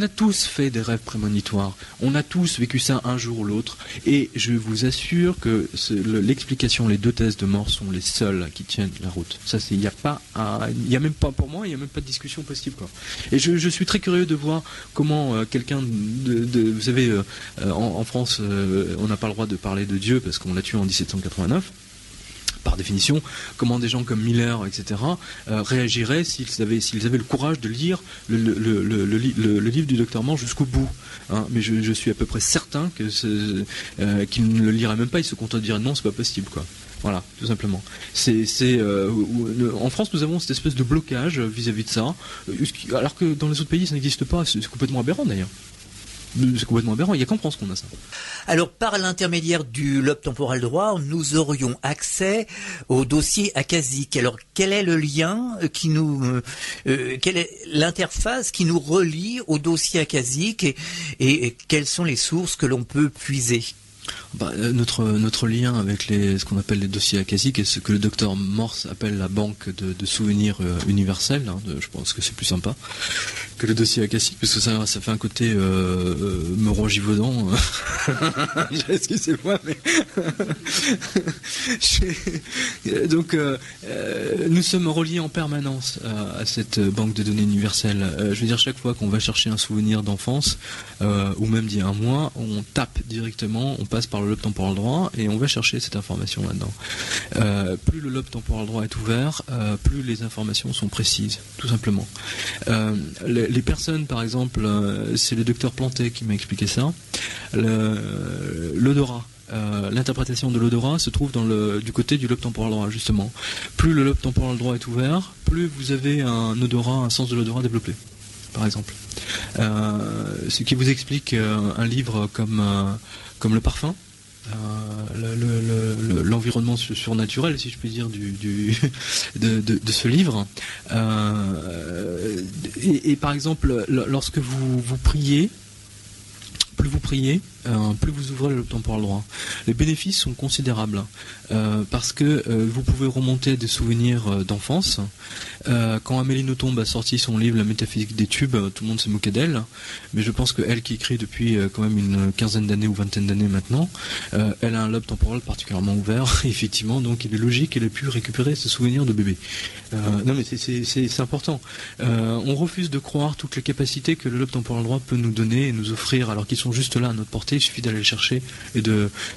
a tous fait des rêves prémonitoires. On a tous vécu ça un jour ou l'autre. Et je vous assure que l'explication, les 2 thèses de mort sont les seules qui tiennent la route. Ça, il n'y a même pas, pour moi, il n'y a même pas de discussion possible, quoi. Et je suis très curieux de voir comment quelqu'un vous savez, en France, on n'a pas le droit de parler de Dieu parce qu'on l'a tué en 1789. Par définition, comment des gens comme Miller, etc., réagiraient s'ils avaient le courage de lire le livre du docteur Morse jusqu'au bout. Hein. Mais je suis à peu près certain qu'ils ne le liraient même pas, ils se contentent de dire non, c'est pas possible, quoi. Voilà, tout simplement. En France, nous avons cette espèce de blocage vis-à-vis de ça, alors que dans les autres pays, ça n'existe pas. C'est complètement aberrant, d'ailleurs. C'est complètement aberrant, il n'y a qu'en France qu'on a ça. Alors, par l'intermédiaire du lobe temporal droit, nous aurions accès au dossier akashique. Alors, quel est le lien quelle est l'interface qui nous relie au dossier akashique et quelles sont les sources que l'on peut puiser ? Notre lien avec ce qu'on appelle les dossiers akashiques et ce que le docteur Morse appelle la banque de souvenirs universels, hein, je pense que c'est plus sympa que le dossier akashique, parce que ça fait un côté meuron givaudan. Excusez-moi, mais donc nous sommes reliés en permanence à cette banque de données universelle. Je veux dire, chaque fois qu'on va chercher un souvenir d'enfance ou même d'il y a un mois, on tape directement, on passe par le lobe temporal droit et on va chercher cette information là-dedans. Plus le lobe temporal droit est ouvert, plus les informations sont précises, tout simplement. Les personnes, par exemple, c'est le docteur Planté qui m'a expliqué ça, l'odorat. L'interprétation de l'odorat se trouve du côté du lobe temporal droit, justement. Plus le lobe temporal droit est ouvert, plus vous avez un sens de l'odorat développé, par exemple. Ce qui vous explique un livre comme le parfum, l'environnement surnaturel, si je puis dire, de ce livre. Et par exemple, lorsque vous priez, plus vous priez, plus vous ouvrez le lobe temporal droit. Les bénéfices sont considérables parce que vous pouvez remonter des souvenirs d'enfance. Quand Amélie Nothomb a sorti son livre La métaphysique des tubes, tout le monde s'est moqué d'elle, mais je pense qu'elle, qui écrit depuis quand même une quinzaine d'années ou vingtaine d'années maintenant, elle a un lobe temporal particulièrement ouvert, effectivement, donc il est logique qu'elle ait pu récupérer ses souvenirs de bébé. Non mais c'est important. On refuse de croire toutes les capacités que le lobe temporal droit peut nous donner et nous offrir, alors qu'ils sont juste là à notre portée. Il suffit d'aller les chercher et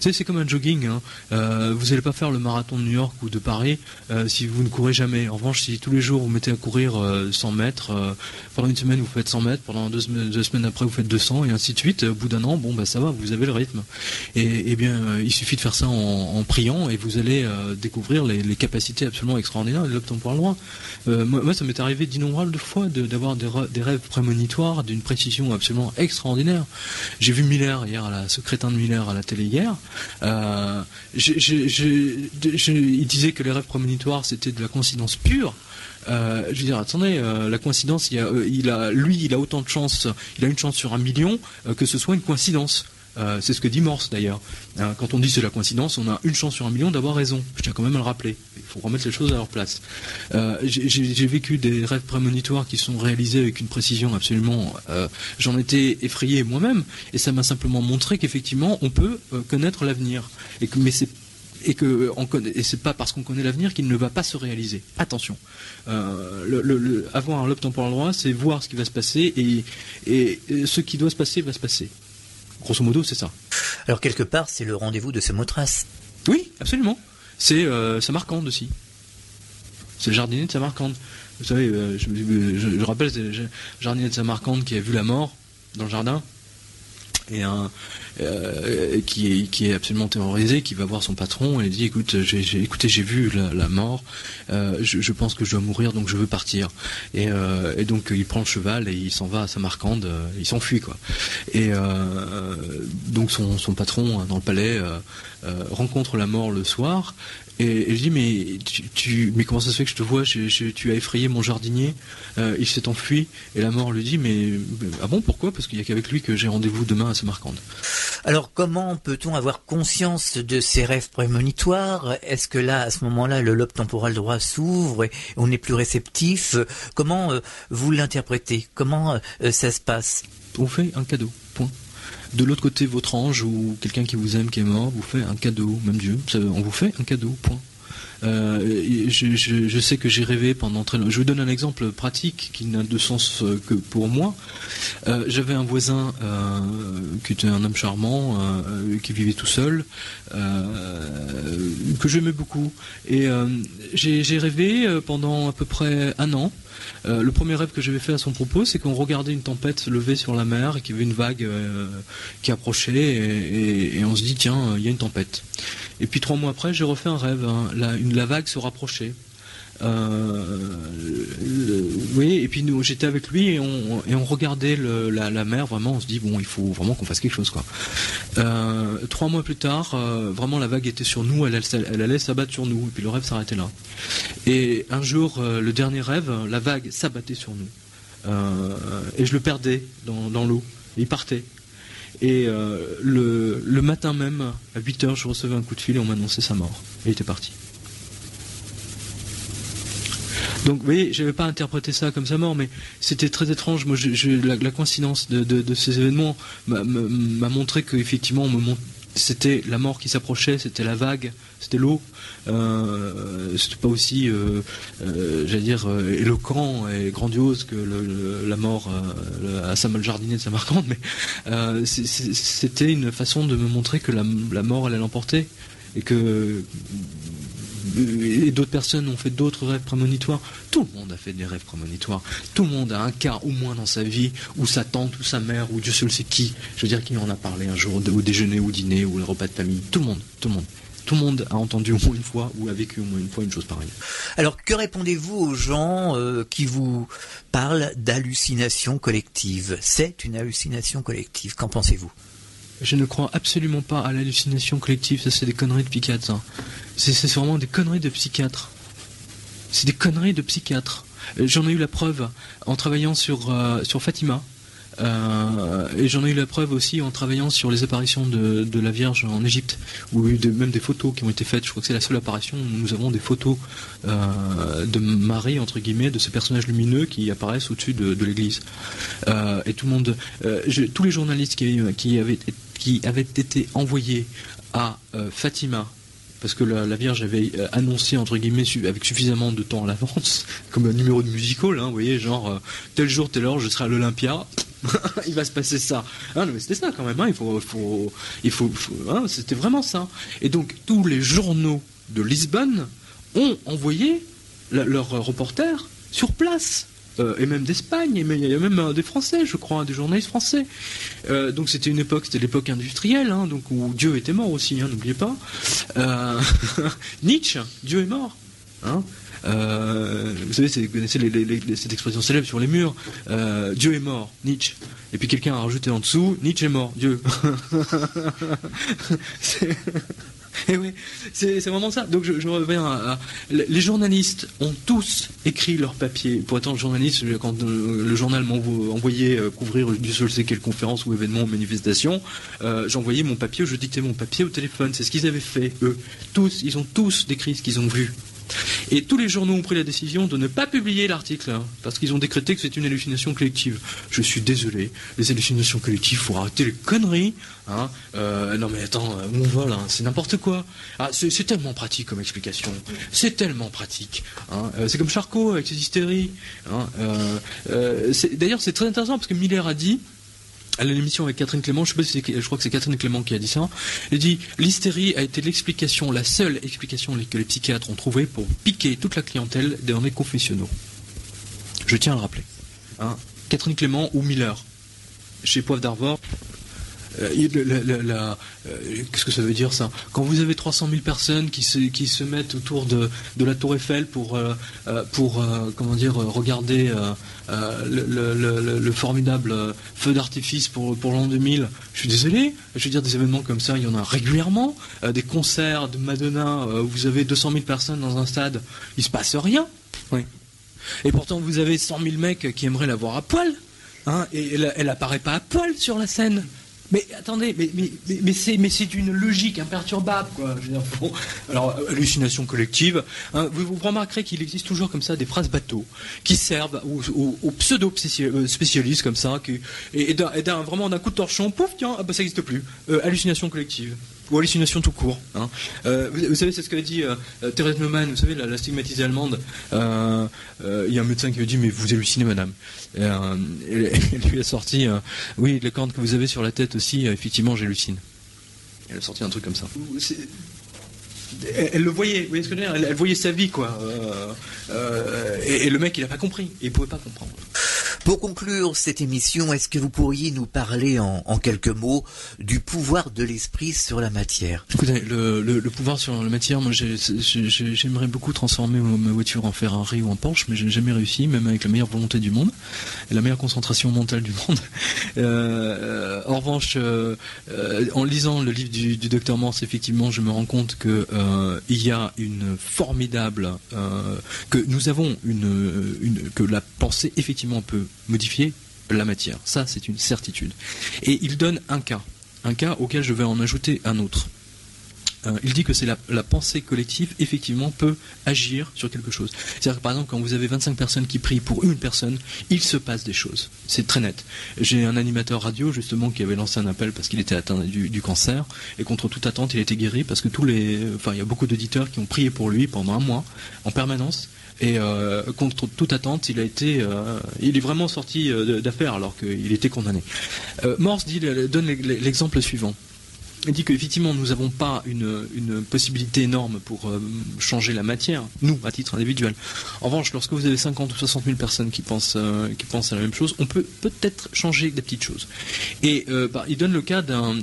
c'est comme un jogging, hein. Vous n'allez pas faire le marathon de New York ou de Paris si vous ne courez jamais. En revanche, si tous les jours vous mettez à courir 100 mètres, pendant une semaine vous faites 100 mètres, pendant deux semaines après vous faites 200 et ainsi de suite, au bout d'un an, ça va, vous avez le rythme. Et bien, il suffit de faire ça en priant et vous allez découvrir les capacités absolument extraordinaires de lobe temporal droit. Moi, ça m'est arrivé d'innombrables de fois d'avoir des rêves prémonitoires d'une précision absolument extraordinaire. J'ai vu Miller hier, ce crétin de Miller à la télé hier. Il disait que les rêves prémonitoires c'était de la coïncidence pure. Je veux dire, attendez, la coïncidence, il a autant de chance, il a une chance sur 1 million que ce soit une coïncidence. C'est ce que dit Morse d'ailleurs. Quand on dit c'est la coïncidence, on a une chance sur 1 million d'avoir raison. Je tiens quand même à le rappeler. Il faut remettre les choses à leur place. J'ai vécu des rêves prémonitoires qui sont réalisés avec une précision absolument... j'en étais effrayé moi-même, et ça m'a simplement montré qu'effectivement on peut connaître l'avenir. Et c'est pas parce qu'on connaît l'avenir qu'il ne va pas se réaliser. Attention. Avoir un lobe temporal droit, c'est voir ce qui va se passer et ce qui doit se passer va se passer. Grosso modo, c'est ça. Alors quelque part, c'est le rendez-vous de Samothrace. Oui, absolument. C'est Samarcande aussi. C'est le jardinier de Samarcande. Vous savez, je rappelle, c'est le jardinier de Samarcande qui a vu la mort dans le jardin. et qui est absolument terrorisé, qui va voir son patron et dit écoutez, j'ai vu la mort, je pense que je dois mourir, donc je veux partir. Et donc il prend le cheval et il s'en va à Samarcande, il s'enfuit quoi. Et donc son patron dans le palais rencontre la mort le soir. Et je dis mais comment ça se fait que je te vois, tu as effrayé mon jardinier, il s'est enfui. Et la mort lui dit mais ah bon, pourquoi? Parce qu'il n'y a qu'avec lui que j'ai rendez-vous demain à Samarcande. Alors comment peut-on avoir conscience de ces rêves prémonitoires? Est-ce que là, à ce moment-là, le lobe temporal droit s'ouvre et on est plus réceptif? Comment vous l'interprétez? Comment ça se passe? On fait un cadeau, point. De l'autre côté, votre ange ou quelqu'un qui vous aime, qui est mort, vous fait un cadeau, même Dieu, on vous fait un cadeau, point. Je sais que j'ai rêvé pendant très longtemps. Je vous donne un exemple pratique qui n'a de sens que pour moi. J'avais un voisin qui était un homme charmant, qui vivait tout seul, que j'aimais beaucoup. Et j'ai rêvé pendant à peu près un an. Le premier rêve que j'avais fait à son propos, c'est qu'on regardait une tempête se lever sur la mer et qu'il y avait une vague qui approchait et on se dit tiens, il y a une tempête. Et puis 3 mois après, j'ai refait un rêve, la vague se rapprochait. Oui, et puis j'étais avec lui et on regardait la mer, vraiment on se dit bon, il faut vraiment qu'on fasse quelque chose quoi. 3 mois plus tard, vraiment la vague était sur nous, elle allait s'abattre sur nous et puis le rêve s'arrêtait là. Et un jour, le dernier rêve, la vague s'abattait sur nous et je le perdais dans l'eau, il partait. Et le matin même, à 8h, je recevais un coup de fil et on m'annonçait sa mort. Et il était parti. Donc, vous voyez, je n'avais pas interprété ça comme sa mort, mais c'était très étrange. Moi, la coïncidence de ces événements m'a montré qu'effectivement, c'était la mort qui s'approchait, c'était la vague, c'était l'eau. C'était pas aussi, j'allais dire, éloquent et grandiose que la mort à le jardinier de Samarcande, mais c'était une façon de me montrer que la mort allait l'emporter et que et d'autres personnes ont fait d'autres rêves prémonitoires. Tout le monde a fait des rêves prémonitoires. Tout le monde a un cas au moins dans sa vie où sa tante ou sa mère ou Dieu seul sait qui, je veux dire, qui en a parlé un jour au déjeuner ou au dîner ou au repas de famille. Tout le monde a entendu au moins une fois ou a vécu au moins une fois une chose pareille. Alors, que répondez-vous aux gens qui vous parlent d'hallucination collective? C'est une hallucination collective. Qu'en pensez-vous? Je ne crois absolument pas à l'hallucination collective. Ça, c'est des conneries de psychiatres. Ça. C'est vraiment des conneries de psychiatres. C'est des conneries de psychiatres. J'en ai eu la preuve en travaillant sur Fatima. Et j'en ai eu la preuve aussi en travaillant sur les apparitions de la Vierge en Égypte, où il y a eu même des photos qui ont été faites. Je crois que c'est la seule apparition où nous avons des photos de Marie, entre guillemets, de ces personnages lumineux qui apparaissent au-dessus de l'église. Et tout le monde, tous les journalistes qui avaient été envoyés à Fatima, parce que la Vierge avait annoncé, entre guillemets, avec suffisamment de temps à l'avance, comme un numéro de musical, vous voyez, genre, tel jour, telle heure, je serai à l'Olympia, il va se passer ça. Non, mais c'était ça quand même, c'était vraiment ça. Et donc, tous les journaux de Lisbonne ont envoyé leurs reporters sur place. Et même d'Espagne, il y a même des Français, je crois, des journalistes français. Donc c'était l'époque industrielle, donc où Dieu était mort aussi, n'oubliez pas. Nietzsche, Dieu est mort. Vous savez, vous connaissez cette expression célèbre sur les murs, Dieu est mort, Nietzsche. Et puis quelqu'un a rajouté en dessous, Nietzsche est mort, Dieu. Et oui, c'est vraiment ça. Donc je reviens les journalistes ont tous écrit leur papier. Pour être journaliste, quand le journal m'a envoyé couvrir du seul sait quelle conférence ou événement ou manifestation, j'envoyais mon papier, je dictais mon papier au téléphone. C'est ce qu'ils avaient fait, eux. Ils ont tous décrit ce qu'ils ont vu. Et tous les journaux ont pris la décision de ne pas publier l'article, parce qu'ils ont décrété que c'est une hallucination collective. Je suis désolé, les hallucinations collectives, faut arrêter les conneries. Non mais attends, où on va là, c'est n'importe quoi. C'est tellement pratique comme explication. C'est tellement pratique. C'est comme Charcot avec ses hystéries. D'ailleurs, c'est très intéressant parce que Miller a dit, à l'émission avec Catherine Clément, je crois que c'est Catherine Clément qui a dit ça, elle dit l'hystérie a été la seule explication que les psychiatres ont trouvée pour piquer toute la clientèle dans les confessionnaux. Je tiens à le rappeler. Catherine Clément ou Miller, chez Poivre d'Arvor, qu'est-ce que ça veut dire ça? Quand vous avez 300 000 personnes qui se mettent autour de la Tour Eiffel pour comment dire, regarder le formidable feu d'artifice pour l'an 2000, je suis désolé, je veux dire, des événements comme ça, il y en a régulièrement, des concerts de Madonna, où vous avez 200 000 personnes dans un stade, il se passe rien. Oui. Et pourtant vous avez 100 000 mecs qui aimeraient la voir à poil, hein, et elle apparaît pas à poil sur la scène. Mais attendez, mais c'est une logique imperturbable, quoi. Je veux dire, bon, alors, hallucination collective. Hein, vous remarquerez qu'il existe toujours comme ça des phrases bateaux qui servent aux pseudo-spécialistes comme ça, et vraiment d'un coup de torchon, pouf, tiens, ça n'existe plus. Hallucination collective. Ou hallucination tout court. Hein. Vous savez, c'est ce qu'a dit Thérèse Neumann, vous savez, la stigmatisée allemande. Il y a un médecin qui lui dit, mais vous hallucinez, madame. Elle lui a sorti, oui, les cornes que vous avez sur la tête aussi, effectivement, j'hallucine. Elle a sorti un truc comme ça. Elle le voyait, vous voyez ce que je veux dire, elle voyait sa vie, quoi. Et le mec, il n'a pas compris. Il ne pouvait pas comprendre. Pour conclure cette émission, est-ce que vous pourriez nous parler en quelques mots du pouvoir de l'esprit sur la matière? Écoutez, le pouvoir sur la matière, moi j'aimerais beaucoup transformer ma voiture en Ferrari ou en Porsche, mais j'ai jamais réussi, même avec la meilleure volonté du monde et la meilleure concentration mentale du monde. En revanche, en lisant le livre du Dr Morse, effectivement, je me rends compte que il y a une formidable que nous avons que la pensée effectivement peut modifier la matière. Ça, c'est une certitude. Et il donne un cas auquel je vais en ajouter un autre. Il dit que c'est la pensée collective, effectivement, peut agir sur quelque chose. C'est-à-dire que, par exemple, quand vous avez 25 personnes qui prient pour une personne, il se passe des choses. C'est très net. J'ai un animateur radio, justement, qui avait lancé un appel parce qu'il était atteint du cancer, et contre toute attente, il a été guéri parce que il y a beaucoup d'auditeurs qui ont prié pour lui pendant un mois, en permanence. Et contre toute attente, il est vraiment sorti d'affaire alors qu'il était condamné. Morse donne l'exemple suivant. Il dit qu'effectivement, nous n'avons pas une possibilité énorme pour changer la matière, nous, à titre individuel. En revanche, lorsque vous avez 50 ou 60 000 personnes qui pensent à la même chose, on peut peut-être changer des petites choses. Et il donne le cas d'un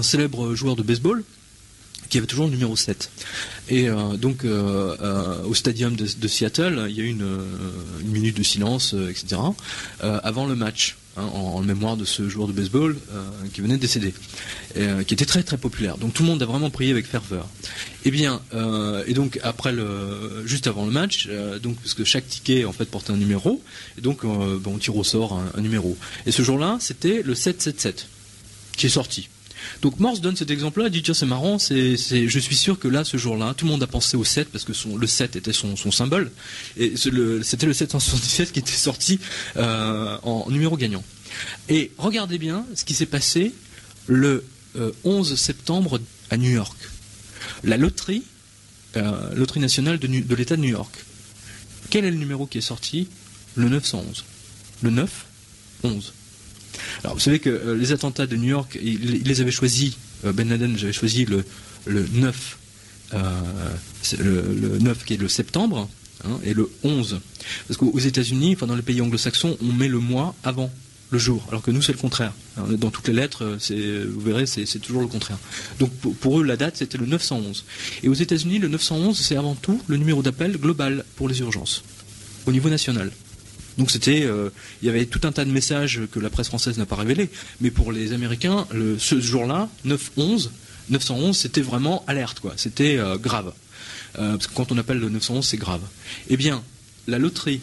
célèbre joueur de baseball qui avait toujours le numéro 7. Et donc au stadium de Seattle, il y a eu une minute de silence, etc. Avant le match, hein, en mémoire de ce joueur de baseball qui venait de décéder, qui était très très populaire. Donc tout le monde a vraiment prié avec ferveur. Et bien, et donc juste avant le match, donc parce que chaque ticket en fait portait un numéro, et donc on tire au sort un numéro. Et ce jour-là, c'était le 777 qui est sorti. Donc Morse donne cet exemple-là, il dit tiens c'est marrant, je suis sûr que là ce jour-là tout le monde a pensé au 7 parce que le 7 était son symbole et c'était le 777 qui était sorti en numéro gagnant. Et regardez bien ce qui s'est passé le 11 septembre à New York. La loterie nationale de l'État de New York. Quel est le numéro qui est sorti? Le 911. Le 911. Alors vous savez que les attentats de New York, il les avait choisis, Ben Laden avait choisi le 9, le 9 qui est le septembre, hein, et le 11. Parce qu'aux États-Unis, dans les pays anglo-saxons, on met le mois avant le jour, alors que nous c'est le contraire. Dans toutes les lettres, vous verrez, c'est toujours le contraire. Donc pour eux, la date c'était le 911. Et aux États-Unis, le 911 c'est avant tout le numéro d'appel global pour les urgences, au niveau national. Donc il y avait tout un tas de messages que la presse française n'a pas révélés, mais pour les Américains, ce jour-là, 911, c'était vraiment alerte, quoi. C'était grave. Parce que quand on appelle le 911, c'est grave. Eh bien, la loterie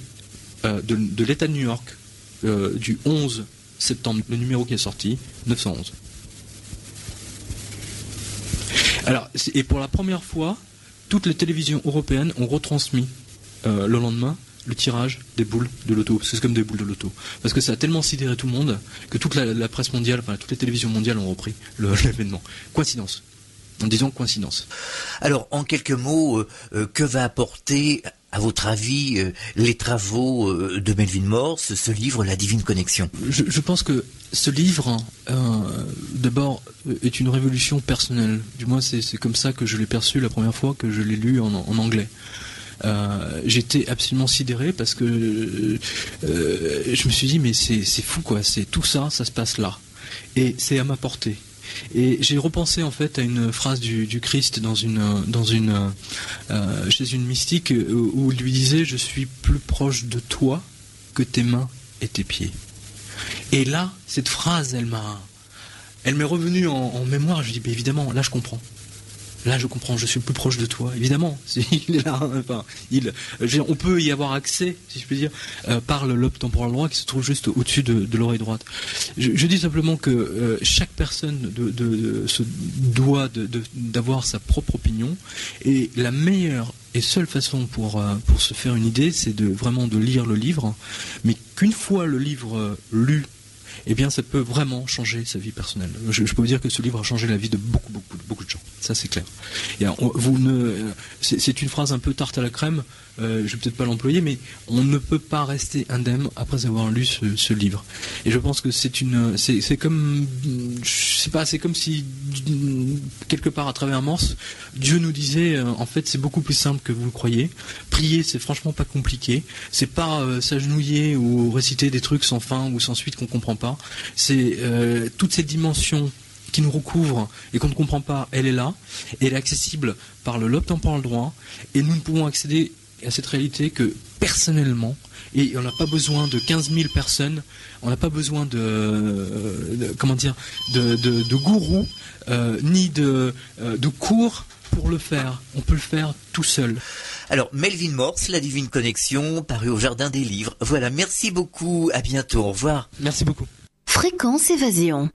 de l'État de New York du 11 septembre, le numéro qui est sorti, 911. Alors, et pour la première fois, toutes les télévisions européennes ont retransmis le lendemain le tirage des boules de loto, parce que c'est comme des boules de loto, parce que ça a tellement sidéré tout le monde que toute la presse mondiale, enfin toutes les télévisions mondiales ont repris l'événement. Coïncidence, en disant coïncidence. Alors en quelques mots, que va apporter à votre avis les travaux de Melvin Morse, ce livre La Divine Connexion? Je pense que ce livre d'abord est une révolution personnelle, du moins c'est comme ça que je l'ai perçu la première fois que je l'ai lu en anglais. j'étais absolument sidéré parce que je me suis dit mais c'est fou quoi, c'est tout ça se passe là et c'est à ma portée. Et j'ai repensé en fait à une phrase du Christ chez une mystique où il lui disait je suis plus proche de toi que tes mains et tes pieds. Et là cette phrase elle m'est revenue en mémoire. Je dis mais évidemment là je comprends. Là, je comprends, je suis plus proche de toi, évidemment. Il est là, enfin, on peut y avoir accès, si je puis dire, par le lobe temporal droit qui se trouve juste au-dessus de l'oreille droite. Je dis simplement que chaque personne se doit d'avoir sa propre opinion, et la meilleure et seule façon pour se faire une idée, c'est vraiment de lire le livre, mais qu'une fois le livre lu, eh bien, ça peut vraiment changer sa vie personnelle. Je peux vous dire que ce livre a changé la vie de beaucoup de gens. Ça, c'est clair. Et alors, c'est une phrase un peu tarte à la crème. Je vais peut-être pas l'employer, mais on ne peut pas rester indemne après avoir lu ce livre. Et je pense que c'est comme, je sais pas, c'est comme si quelque part à travers un morse, Dieu nous disait, en fait, c'est beaucoup plus simple que vous le croyez. Prier, c'est franchement pas compliqué. C'est pas s'agenouiller ou réciter des trucs sans fin ou sans suite qu'on comprend pas. C'est toute cette dimension qui nous recouvre et qu'on ne comprend pas, elle est là, et elle est accessible par le lobe temporal droit, et nous ne pouvons accéder à cette réalité que personnellement, et on n'a pas besoin de 15 000 personnes, on n'a pas besoin de gourous, ni de cours pour le faire. On peut le faire tout seul. Alors, Melvin Morse, La Divine Connexion, paru au Jardin des Livres. Voilà, merci beaucoup, à bientôt, au revoir. Merci beaucoup. Fréquence Évasion.